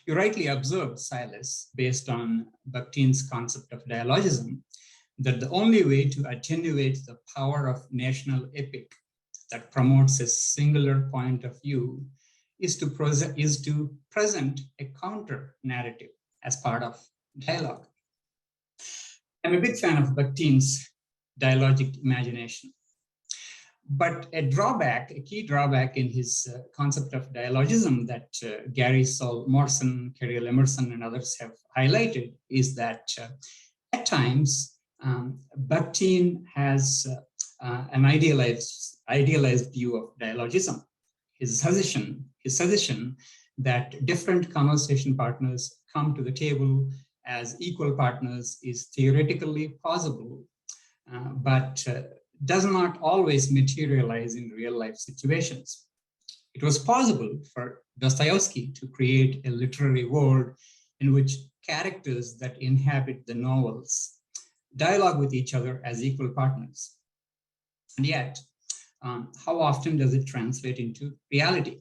You rightly observed, Silas, based on Bakhtin's concept of dialogism, that the only way to attenuate the power of national epic that promotes a singular point of view is to present a counter narrative as part of dialogue. I'm a big fan of Bakhtin's dialogic imagination. But a key drawback in his concept of dialogism that Gary Saul Morson, Carol Emerson, and others have highlighted is that at times, Bakhtin has an idealized view of dialogism. His suggestion that different conversation partners come to the table as equal partners is theoretically possible, but does not always materialize in real life situations. It was possible for Dostoevsky to create a literary world in which characters that inhabit the novels dialogue with each other as equal partners. And yet, how often does it translate into reality?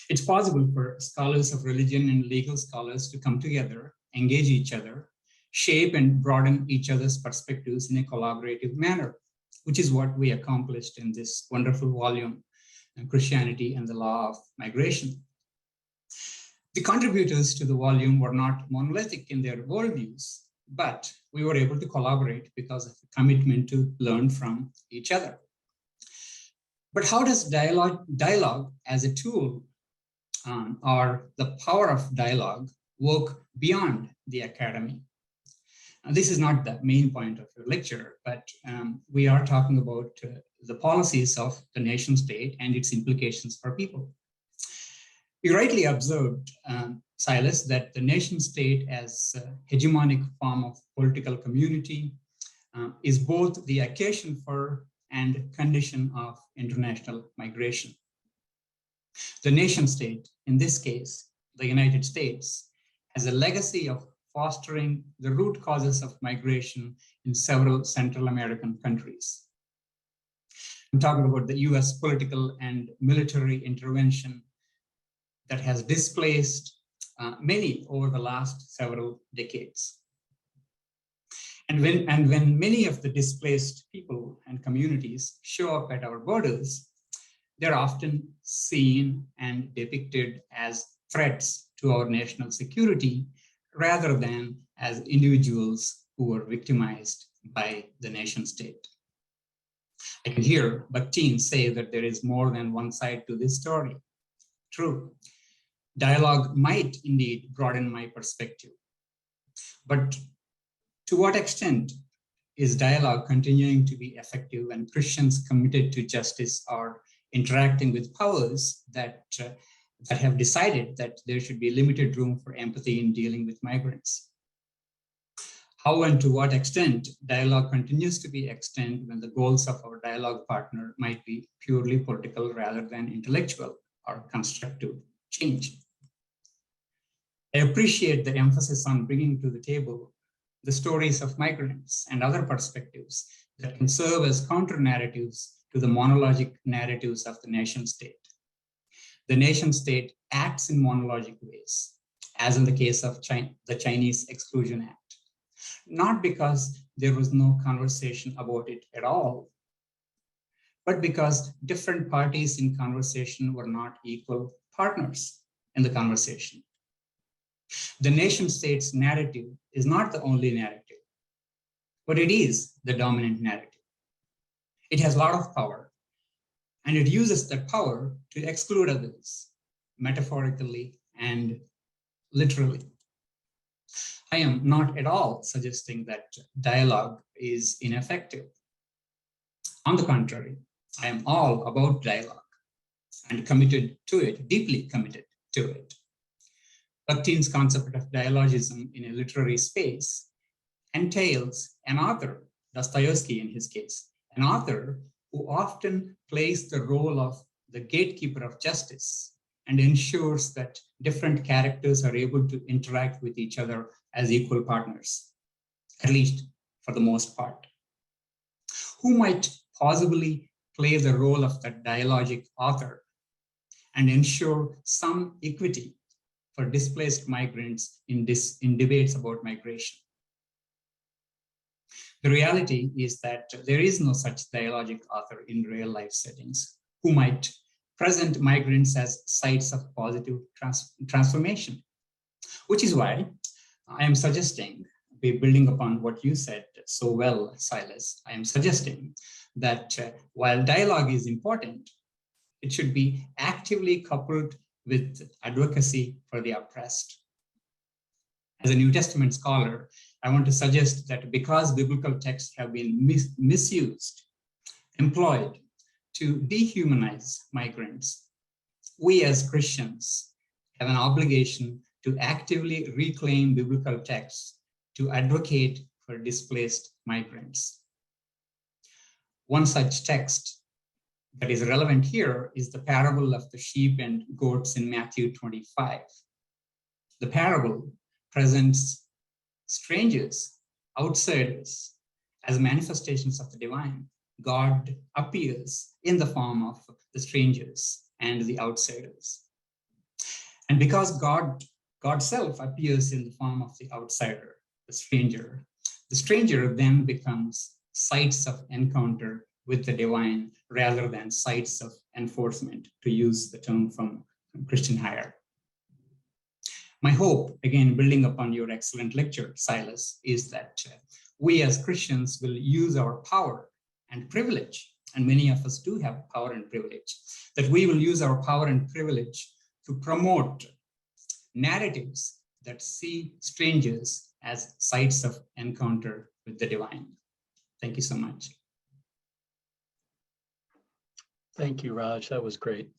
It's possible for scholars of religion and legal scholars to come together, engage each other, shape and broaden each other's perspectives in a collaborative manner, which is what we accomplished in this wonderful volume, Christianity and the Law of Migration. The contributors to the volume were not monolithic in their worldviews, but we were able to collaborate because of the commitment to learn from each other. But how does dialogue as a tool or the power of dialogue work beyond the academy? This is not the main point of your lecture, but we are talking about the policies of the nation state and its implications for people. You rightly observed, Silas, that the nation state as a hegemonic form of political community is both the occasion for and condition of international migration. The nation state, in this case, the United States, has a legacy of fostering the root causes of migration in several Central American countries. I'm talking about the US political and military intervention that has displaced many over the last several decades. And when many of the displaced people and communities show up at our borders, they're often seen and depicted as threats to our national security rather than as individuals who were victimized by the nation state. I can hear Bakhtin say that there is more than one side to this story. True. Dialogue might indeed broaden my perspective. But to what extent is dialogue continuing to be effective when Christians committed to justice are interacting with powers that have decided that there should be limited room for empathy in dealing with migrants? How and to what extent dialogue continues to be extended when the goals of our dialogue partner might be purely political rather than intellectual or constructive change? I appreciate the emphasis on bringing to the table the stories of migrants and other perspectives that can serve as counter-narratives to the monologic narratives of the nation state. The nation state acts in monologic ways, as in the case of the Chinese Exclusion Act, not because there was no conversation about it at all, but because different parties in conversation were not equal partners in the conversation. The nation state's narrative is not the only narrative, but it is the dominant narrative. It has a lot of power, and it uses that power to exclude others, metaphorically and literally. I am not at all suggesting that dialogue is ineffective. On the contrary, I am all about dialogue and committed to it, deeply committed to it. Bakhtin's concept of dialogism in a literary space entails an author, Dostoevsky in his case, an author who often plays the role of the gatekeeper of justice and ensures that different characters are able to interact with each other as equal partners, at least for the most part. Who might possibly play the role of that dialogic author and ensure some equity for displaced migrants in debates about migration? The reality is that there is no such dialogic author in real life settings who might present migrants as sites of positive transformation, which is why I am suggesting, building upon what you said so well, Silas, I am suggesting that while dialogue is important, it should be actively coupled with advocacy for the oppressed. As a New Testament scholar, I want to suggest that because biblical texts have been misused, employed to dehumanize migrants, we as Christians have an obligation to actively reclaim biblical texts to advocate for displaced migrants. One such text that is relevant here is the parable of the sheep and goats in Matthew 25. The parable presents strangers, outsiders, as manifestations of the divine. God appears in the form of the strangers and the outsiders. And because God self appears in the form of the outsider, the stranger then becomes sites of encounter with the divine rather than sites of enforcement, to use the term from Christian Higher. My hope, again, building upon your excellent lecture, Silas, is that we as Christians will use our power and privilege, and many of us do have power and privilege, that we will use our power and privilege to promote narratives that see strangers as sites of encounter with the divine. Thank you so much. Thank you, Raj. That was great.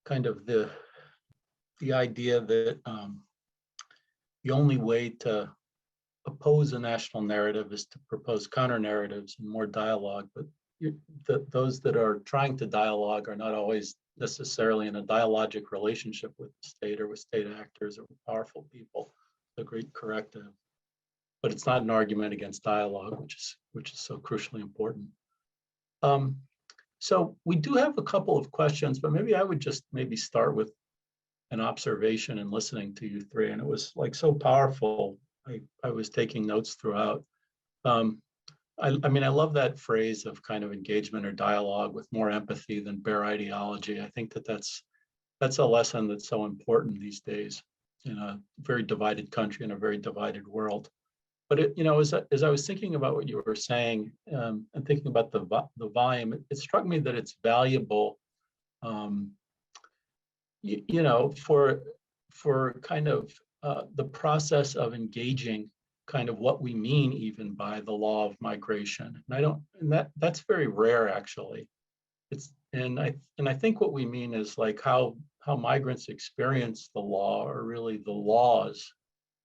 Kind of the the idea that the only way to oppose a national narrative is to propose counter narratives and more dialogue, but those that are trying to dialogue are not always necessarily in a dialogic relationship with the state or with state actors or with powerful people. A great corrective, but it's not an argument against dialogue, which is so crucially important. So we do have a couple of questions, but maybe I would just start with an observation and listening to you three, and it was like so powerful. I was taking notes throughout. I mean, I love that phrase of kind of engagement or dialogue with more empathy than bare ideology. I think that's a lesson that's so important these days in a very divided country, in a very divided world. But as I was thinking about what you were saying and thinking about the volume, it struck me that it's valuable, for kind of the process of engaging kind of what we mean even by the law of migration. And that's very rare actually. I think what we mean is like how migrants experience the law are really the laws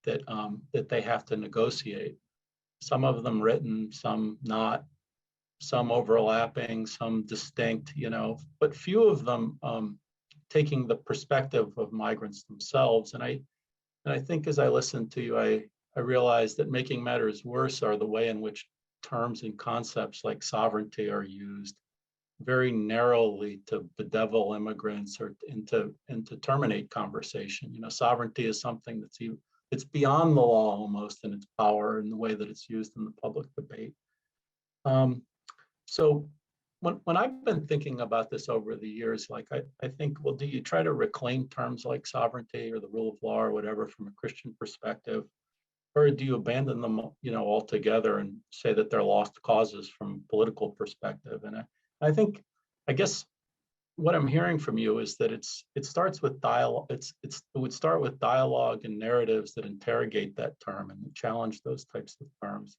that they have to negotiate. Some of them written, some not, some overlapping, some distinct, but few of them taking the perspective of migrants themselves. And I think as I listened to you, I realized that making matters worse are the way in which terms and concepts like sovereignty are used very narrowly to bedevil immigrants or and to terminate conversation. Sovereignty is something it's beyond the law almost in its power and the way that it's used in the public debate. So when I've been thinking about this over the years, like I think, well, do you try to reclaim terms like sovereignty or the rule of law or whatever from a Christian perspective? Or do you abandon them, altogether and say that they're lost causes from a political perspective? And I guess what I'm hearing from you is that it starts with dialogue. It would start with dialogue and narratives that interrogate that term and challenge those types of terms,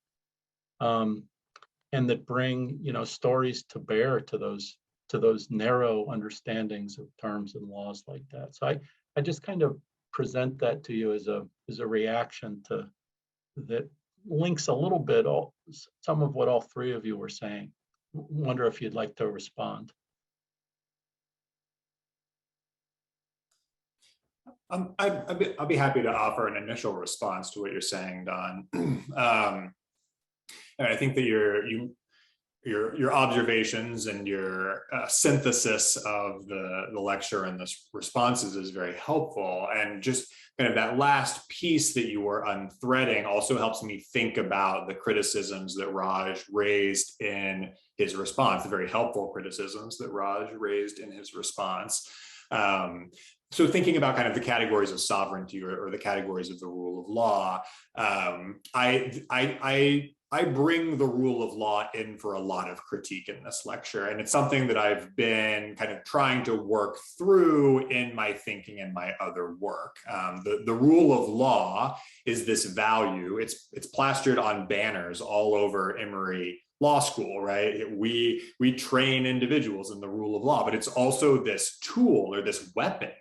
and that bring stories to bear to those narrow understandings of terms and laws like that. So I just kind of present that to you as a reaction to that links a little bit some of what all three of you were saying. Wonder if you'd like to respond. I'll be happy to offer an initial response to what you're saying, Don. And I think that your observations and your synthesis of the lecture and the responses is very helpful. And just kind of that last piece that you were unthreading also helps me think about the criticisms that Raj raised in his response, the very helpful criticisms that Raj raised in his response. So thinking about kind of the categories of sovereignty or the categories of the rule of law, I bring the rule of law in for a lot of critique in this lecture. And it's something that I've been kind of trying to work through in my thinking and my other work. The rule of law is this value. It's plastered on banners all over Emory Law School, right? We train individuals in the rule of law, but it's also this tool or this weapon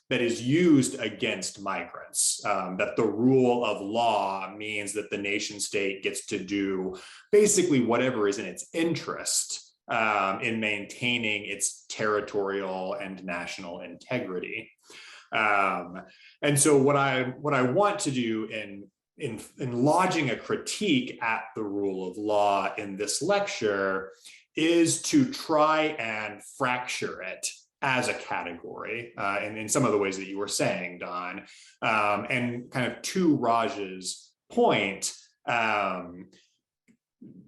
that is used against migrants, that the rule of law means that the nation state gets to do basically whatever is in its interest in maintaining its territorial and national integrity. And so what I want to do in lodging a critique at the rule of law in this lecture is to try and fracture it as a category, and in some of the ways that you were saying, Don, and kind of to Raj's point,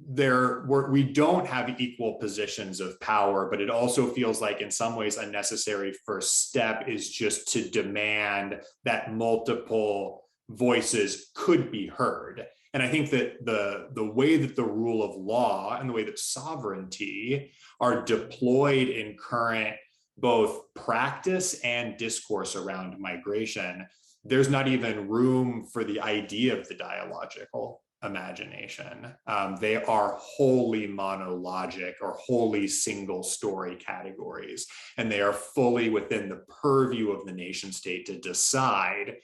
we don't have equal positions of power, but it also feels like in some ways a necessary first step is just to demand that multiple voices could be heard. And I think that the way that the rule of law and the way that sovereignty are deployed in current both practice and discourse around migration, there's not even room for the idea of the dialogical. imagination. They are wholly monologic or wholly single story categories, and they are fully within the purview of the nation state to decide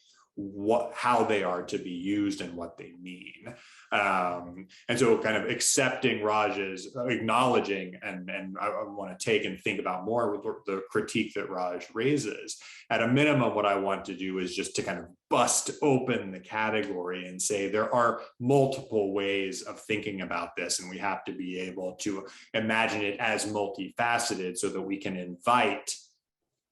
how they are to be used and what they mean. And so kind of accepting Raj's, acknowledging, and I want to take and think about more the critique that Raj raises. At a minimum, what I want to do is just to kind of bust open the category and say there are multiple ways of thinking about this, and we have to be able to imagine it as multifaceted so that we can invite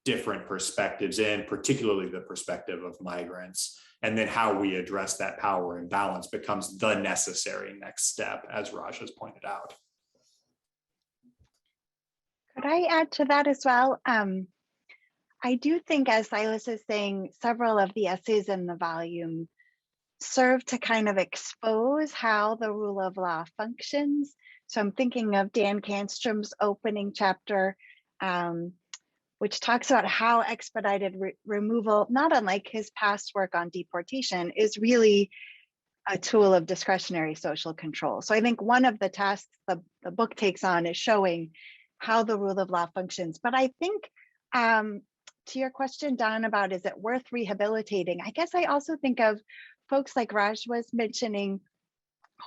different perspectives in, particularly the perspective of migrants. And then how we address that power imbalance becomes the necessary next step, as Raj has pointed out. Could I add to that as well? I do think, as Silas is saying, several of the essays in the volume serve to kind of expose how the rule of law functions. So I'm thinking of Dan Canstrom's opening chapter, which talks about how expedited removal, not unlike his past work on deportation, is really a tool of discretionary social control. So I think one of the tasks the book takes on is showing how the rule of law functions. But I think to your question, Don, about is it worth rehabilitating? I guess I also think of folks like Raj was mentioning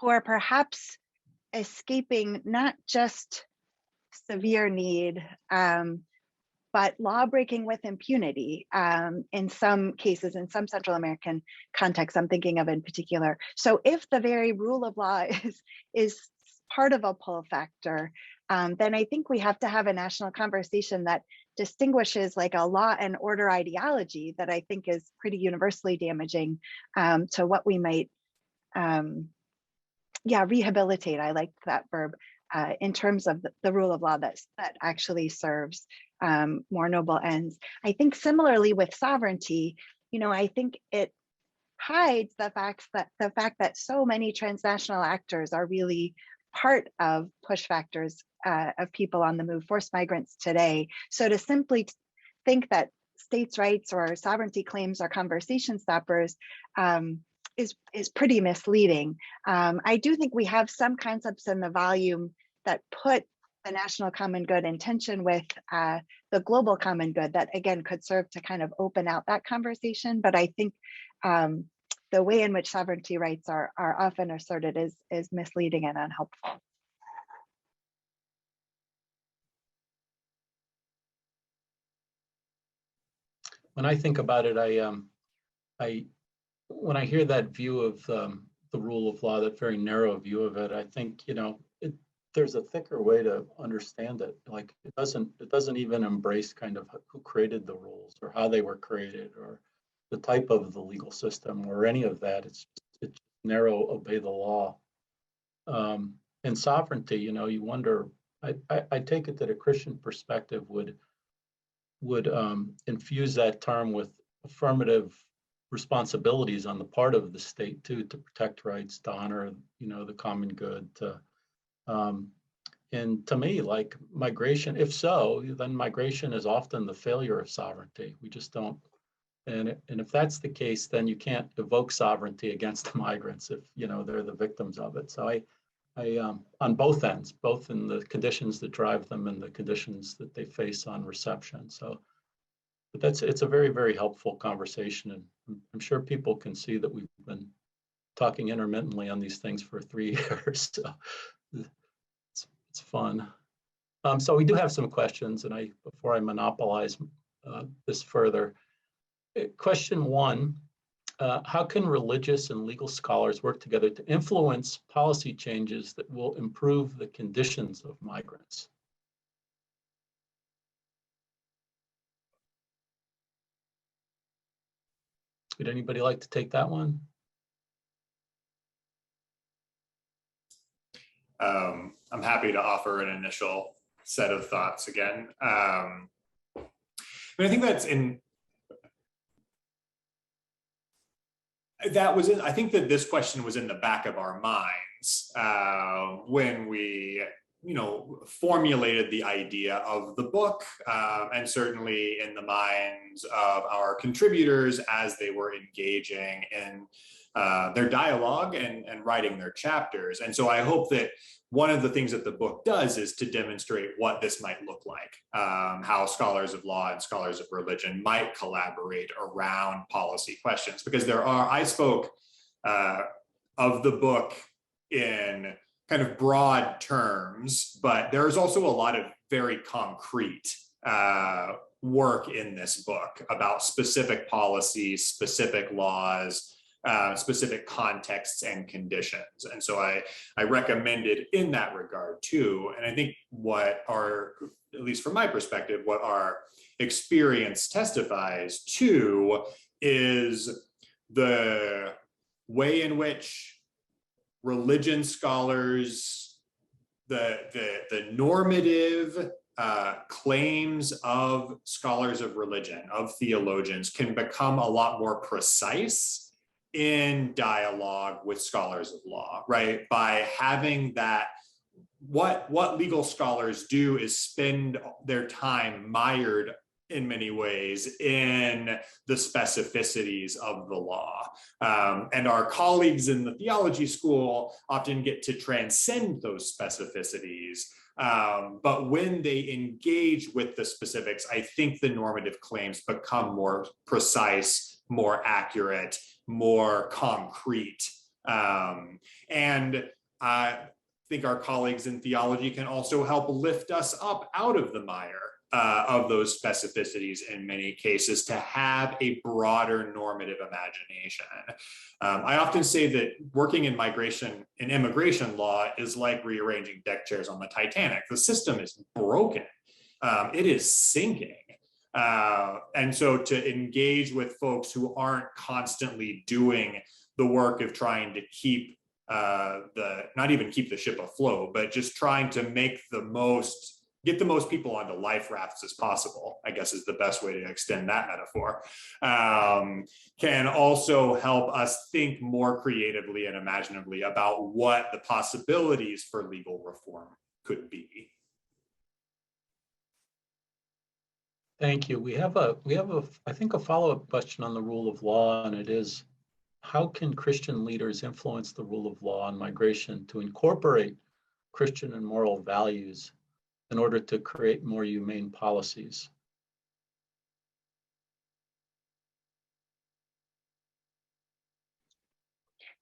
who are perhaps escaping not just severe need, but law breaking with impunity in some cases, in some Central American contexts, I'm thinking of in particular. So if the very rule of law is part of a pull factor, then I think we have to have a national conversation that distinguishes like a law and order ideology that I think is pretty universally damaging to what we might, rehabilitate. I liked that verb in terms of the rule of law that actually serves more noble ends. I think similarly with sovereignty, I think it hides the fact that so many transnational actors are really part of push factors of people on the move, forced migrants today. So to simply think that states' rights or sovereignty claims are conversation stoppers is pretty misleading. I do think we have some concepts in the volume that put the national common good in tension with the global common good that, again, could serve to kind of open out that conversation. But I think the way in which sovereignty rights are often asserted is misleading and unhelpful. When I think about it, when I hear that view of the rule of law, that very narrow view of it, I think there's a thicker way to understand it. Like it doesn't even embrace kind of who created the rules or how they were created or the type of the legal system or any of that. It's narrow, obey the law. And sovereignty, you wonder. I take it that a Christian perspective would infuse that term with affirmative responsibilities on the part of the state too, to protect rights, to honor, the common good. And to me, like migration, if so, then migration is often the failure of sovereignty. We just don't. And if that's the case, then you can't evoke sovereignty against the migrants if they're the victims of it. So I on both ends, both in the conditions that drive them and the conditions that they face on reception. So, but it's a very, very helpful conversation, and I'm sure people can see that we've been talking intermittently on these things for 3 years. So it's fun. So we do have some questions, and before I monopolize this further. Question 1, how can religious and legal scholars work together to influence policy changes that will improve the conditions of migrants? Would anybody like to take that one? I'm happy to offer an initial set of thoughts again. I think I think that this question was in the back of our minds when we, formulated the idea of the book, and certainly in the minds of our contributors as they were engaging in their dialogue and writing their chapters. And so I hope that one of the things that the book does is to demonstrate what this might look like, how scholars of law and scholars of religion might collaborate around policy questions. Because I spoke of the book in kind of broad terms, but there's also a lot of very concrete work in this book about specific policies, specific laws, specific contexts and conditions. And so I recommend it in that regard too. And I think at least from my perspective, what our experience testifies to is the way in which religion scholars, the normative claims of scholars of religion, of theologians, can become a lot more precise in dialogue with scholars of law, right? By having that, what legal scholars do is spend their time mired in many ways in the specificities of the law. And our colleagues in the theology school often get to transcend those specificities. But when they engage with the specifics, I think the normative claims become more precise, more accurate, more concrete. And I think our colleagues in theology can also help lift us up out of the mire of those specificities in many cases to have a broader normative imagination. I often say that working in immigration law is like rearranging deck chairs on the Titanic. The system is broken. It is sinking. And so to engage with folks who aren't constantly doing the work of trying to keep not even keep the ship afloat, but just trying to get the most people onto life rafts as possible, I guess is the best way to extend that metaphor, can also help us think more creatively and imaginatively about what the possibilities for legal reform could be. Thank you. We have I think a follow-up question on the rule of law, and it is, how can Christian leaders influence the rule of law on migration to incorporate Christian and moral values in order to create more humane policies?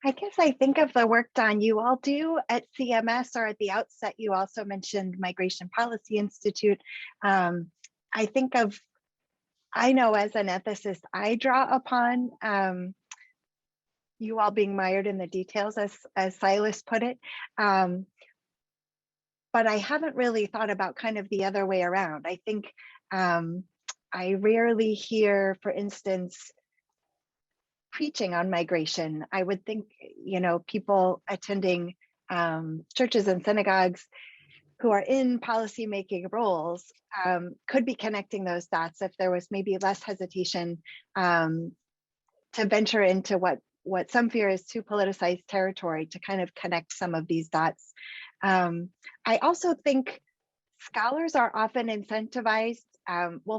I guess I think of the work, Don, you all do at CMS, or at the outset, you also mentioned Migration Policy Institute. I know as an ethicist, I draw upon you all being mired in the details, as Silas put it. But I haven't really thought about kind of the other way around. I think I rarely hear, for instance, preaching on migration. I would think, people attending churches and synagogues who are in policymaking roles could be connecting those dots if there was maybe less hesitation to venture into what some fear is too politicized territory, to kind of connect some of these dots. I also think scholars are often incentivized,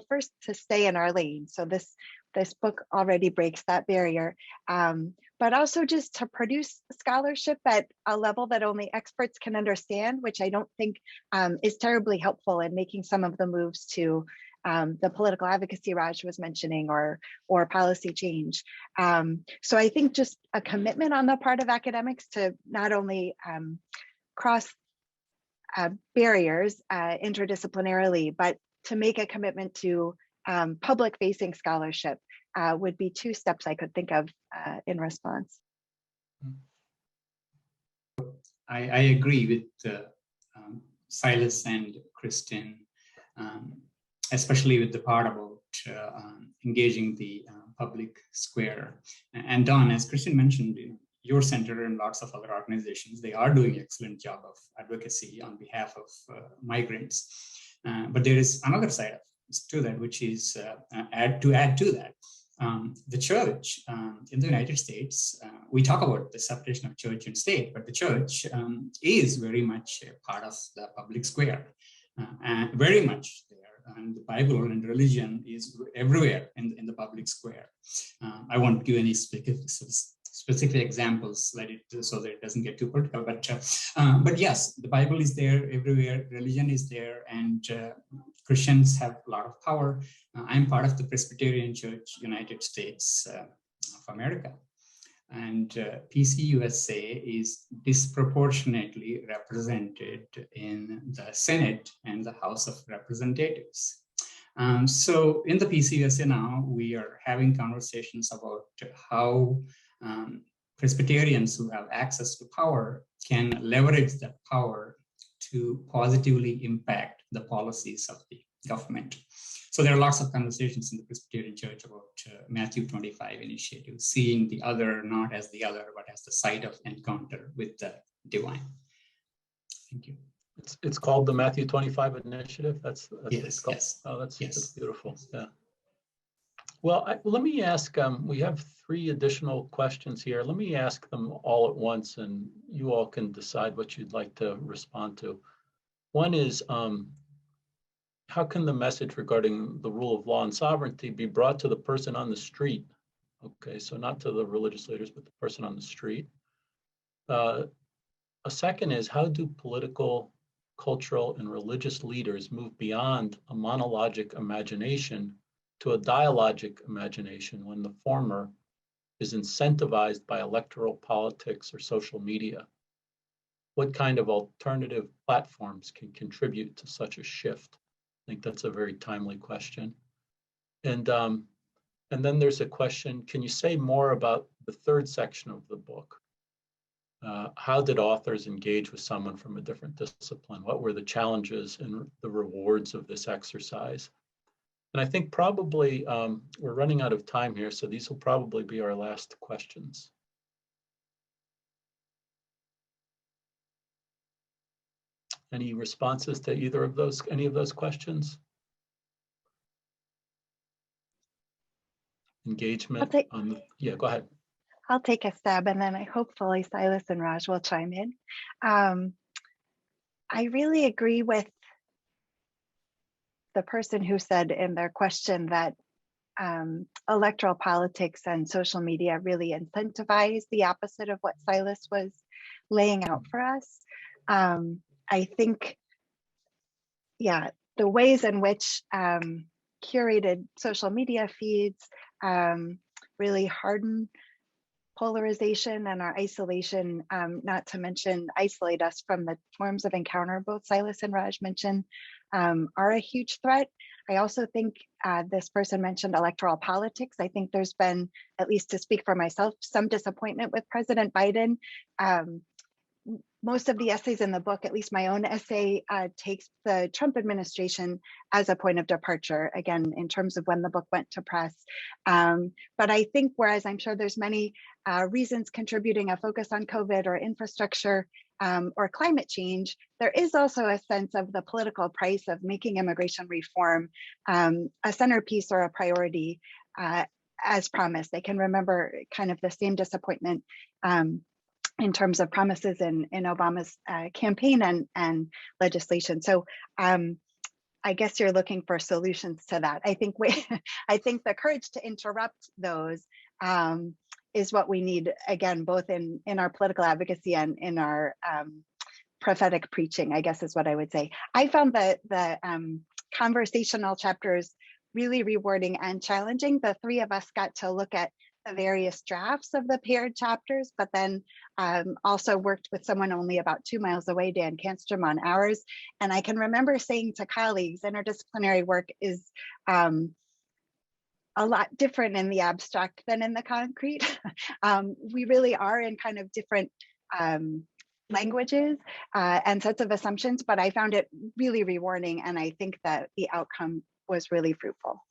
first to stay in our lane. So this book already breaks that barrier, but also just to produce scholarship at a level that only experts can understand, which I don't think is terribly helpful in making some of the moves to the political advocacy Raj was mentioning, or policy change. So I think just a commitment on the part of academics to not only cross barriers interdisciplinarily, but to make a commitment to public-facing scholarship would be two steps I could think of in response. I agree with Silas and Kristin, especially with the part about engaging the public square. And Don, as Kristin mentioned, your center and lots of other organizations, they are doing an excellent job of advocacy on behalf of migrants. But there is another side to that, which is to add to that. The church in the United States, we talk about the separation of church and state, but the church is very much a part of the public square, and very much there. And the Bible and religion is everywhere in the public square. I won't give any specific examples, so that it doesn't get too political. But yes, the Bible is there everywhere. Religion is there, and Christians have a lot of power. I'm part of the Presbyterian Church, United States of America, and PCUSA is disproportionately represented in the Senate and the House of Representatives. So in the PCUSA now, we are having conversations about how Presbyterians who have access to power can leverage that power to positively impact the policies of the government. So there are lots of conversations in the Presbyterian Church about Matthew 25 initiative, seeing the other not as the other, but as the site of encounter with the divine. Thank you. It's called the Matthew 25 initiative. That's yes, yes. Oh, that's beautiful. Yes. Yeah. Well, let me ask. We have 3 additional questions here. Let me ask them all at once, and you all can decide what you'd like to respond to. One is, how can the message regarding the rule of law and sovereignty be brought to the person on the street? Okay, so not to the religious leaders, but the person on the street. A second is, how do political, cultural, and religious leaders move beyond a monologic imagination to a dialogic imagination when the former is incentivized by electoral politics or social media? What kind of alternative platforms can contribute to such a shift? I think that's a very timely question. And then there's a question, can you say more about the 3rd section of the book? How did authors engage with someone from a different discipline? What were the challenges and the rewards of this exercise? And I think probably we're running out of time here, so these will probably be our last questions. Any responses to any of those questions? Engagement on the, yeah, go ahead. I'll take a stab, and then hopefully Silas and Raj will chime in. I really agree with the person who said in their question that electoral politics and social media really incentivize the opposite of what Silas was laying out for us. I think, yeah, the ways in which curated social media feeds really harden polarization and our isolation, not to mention isolate us from the forms of encounter both Silas and Raj mentioned, are a huge threat. I also think this person mentioned electoral politics. I think there's been, at least to speak for myself, some disappointment with President Biden. Most of the essays in the book, at least my own essay, takes the Trump administration as a point of departure, again, in terms of when the book went to press. But I think, whereas I'm sure there's many reasons contributing a focus on COVID or infrastructure or climate change, there is also a sense of the political price of making immigration reform a centerpiece or a priority as promised. I can remember kind of the same disappointment in terms of promises in Obama's campaign and legislation. So I guess you're looking for solutions to that. I think the courage to interrupt those is what we need, again, both in our political advocacy and in our prophetic preaching, I guess is what I would say. I found the conversational chapters really rewarding and challenging. The 3 of us got to look at the various drafts of the paired chapters, but then also worked with someone only about 2 miles away, Dan Kanstrom, on ours. And I can remember saying to colleagues, interdisciplinary work is a lot different in the abstract than in the concrete. We really are in kind of different languages and sets of assumptions, but I found it really rewarding, and I think that the outcome was really fruitful.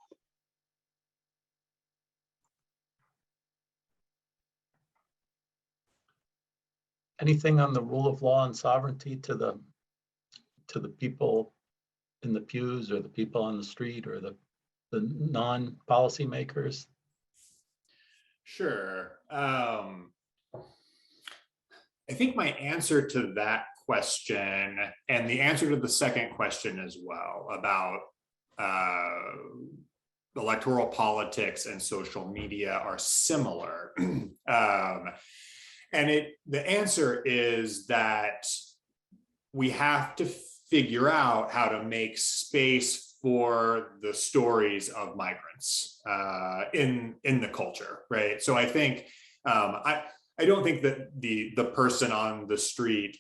Anything on the rule of law and sovereignty to the people in the pews, or the people on the street, or the non-policymakers? Sure. I think my answer to that question, and the answer to the second question as well, about electoral politics and social media are similar. And the answer is that we have to figure out how to make space for the stories of migrants in the culture, right? So I think I don't think that the person on the street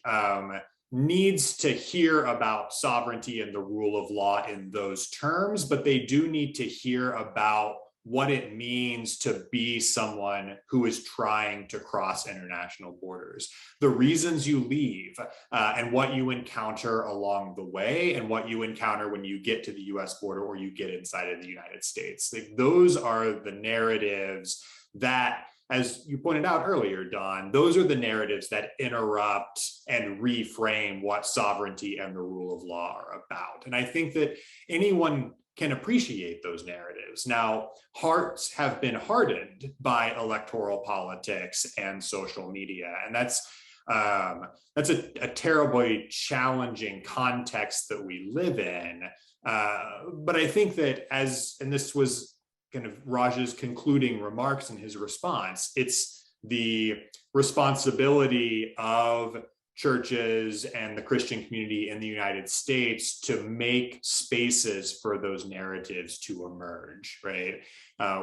needs to hear about sovereignty and the rule of law in those terms, but they do need to hear about what it means to be someone who is trying to cross international borders, the reasons you leave, and what you encounter along the way, and what you encounter when you get to the US border or you get inside of the United States. Like, those are the narratives that, as you pointed out earlier, Don, those are the narratives that interrupt and reframe what sovereignty and the rule of law are about. And I think that anyone can appreciate those narratives. Now, hearts have been hardened by electoral politics and social media, and that's a terribly challenging context that we live in. But I think that and this was kind of Raj's concluding remarks in his response, it's the responsibility of churches and the Christian community in the United States to make spaces for those narratives to emerge, right?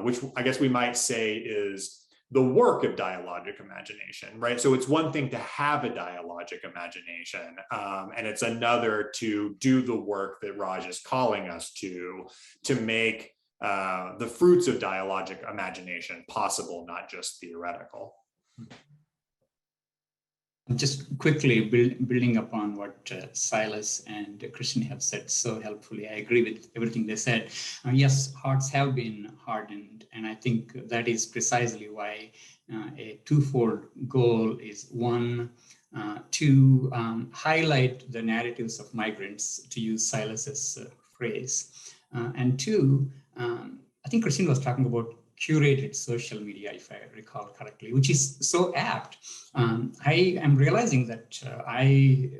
Which I guess we might say is the work of dialogic imagination, right? So it's one thing to have a dialogic imagination, and it's another to do the work that Raj is calling us to make the fruits of dialogic imagination possible, not just theoretical. Just quickly building upon what Silas and Kristin have said so helpfully, I agree with everything they said. Yes, hearts have been hardened, and I think that is precisely why a twofold goal is: one, to highlight the narratives of migrants, to use Silas's phrase, and two, I think Kristin was talking about curated social media, if I recall correctly, which is so apt. I am realizing that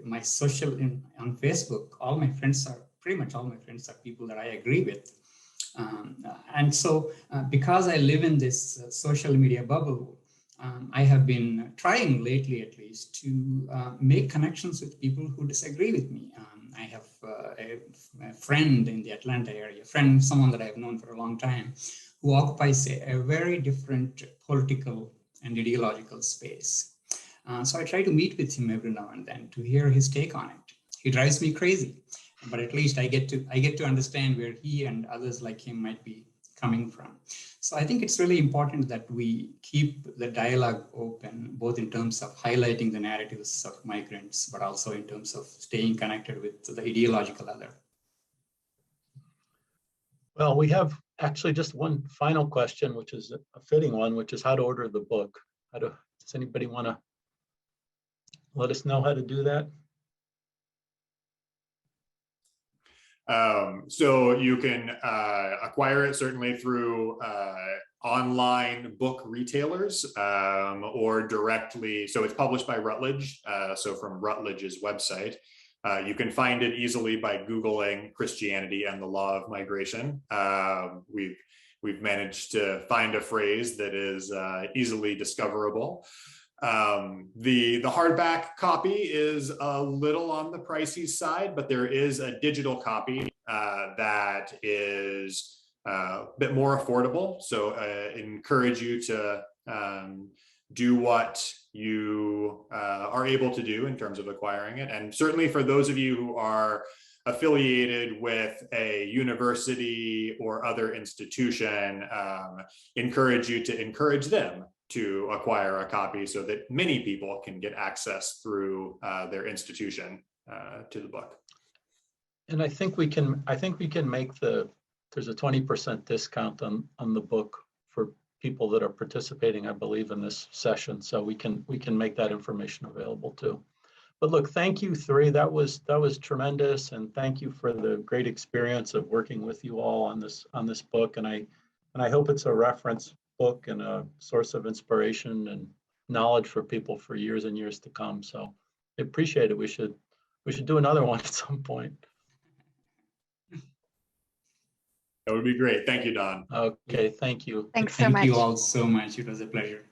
my social on Facebook, pretty much all my friends are people that I agree with. And so because I live in this social media bubble, I have been trying lately, at least, to make connections with people who disagree with me. I have a friend in the Atlanta area, someone that I have known for a long time, who occupies a very different political and ideological space. So I try to meet with him every now and then to hear his take on it. He drives me crazy, but at least I get to understand where he and others like him might be coming from. So I think it's really important that we keep the dialogue open, both in terms of highlighting the narratives of migrants, but also in terms of staying connected with the ideological other. Well, we have actually just one final question, which is a fitting one, which is how to order the book. Does anybody want to let us know how to do that? So you can acquire it certainly through online book retailers or directly. So it's published by Routledge. So from Routledge's website. You can find it easily by Googling Christianity and the Law of Migration. We've managed to find a phrase that is easily discoverable. The hardback copy is a little on the pricey side, but there is a digital copy that is a bit more affordable. So encourage you to do what you are able to do in terms of acquiring it. And certainly for those of you who are affiliated with a university or other institution, encourage you to encourage them to acquire a copy so that many people can get access through their institution to the book. And I think we can make there's a 20% discount on the book for people that are participating, I believe, in this session. So we can make that information available too. But look, thank you three. That was tremendous, and thank you for the great experience of working with you all on this book. And I hope it's a reference book and a source of inspiration and knowledge for people for years and years to come. So I appreciate it. We should do another one at some point. That would be great. Thank you, Don. Okay, thank you. Thanks so much. Thank you all so much. It was a pleasure.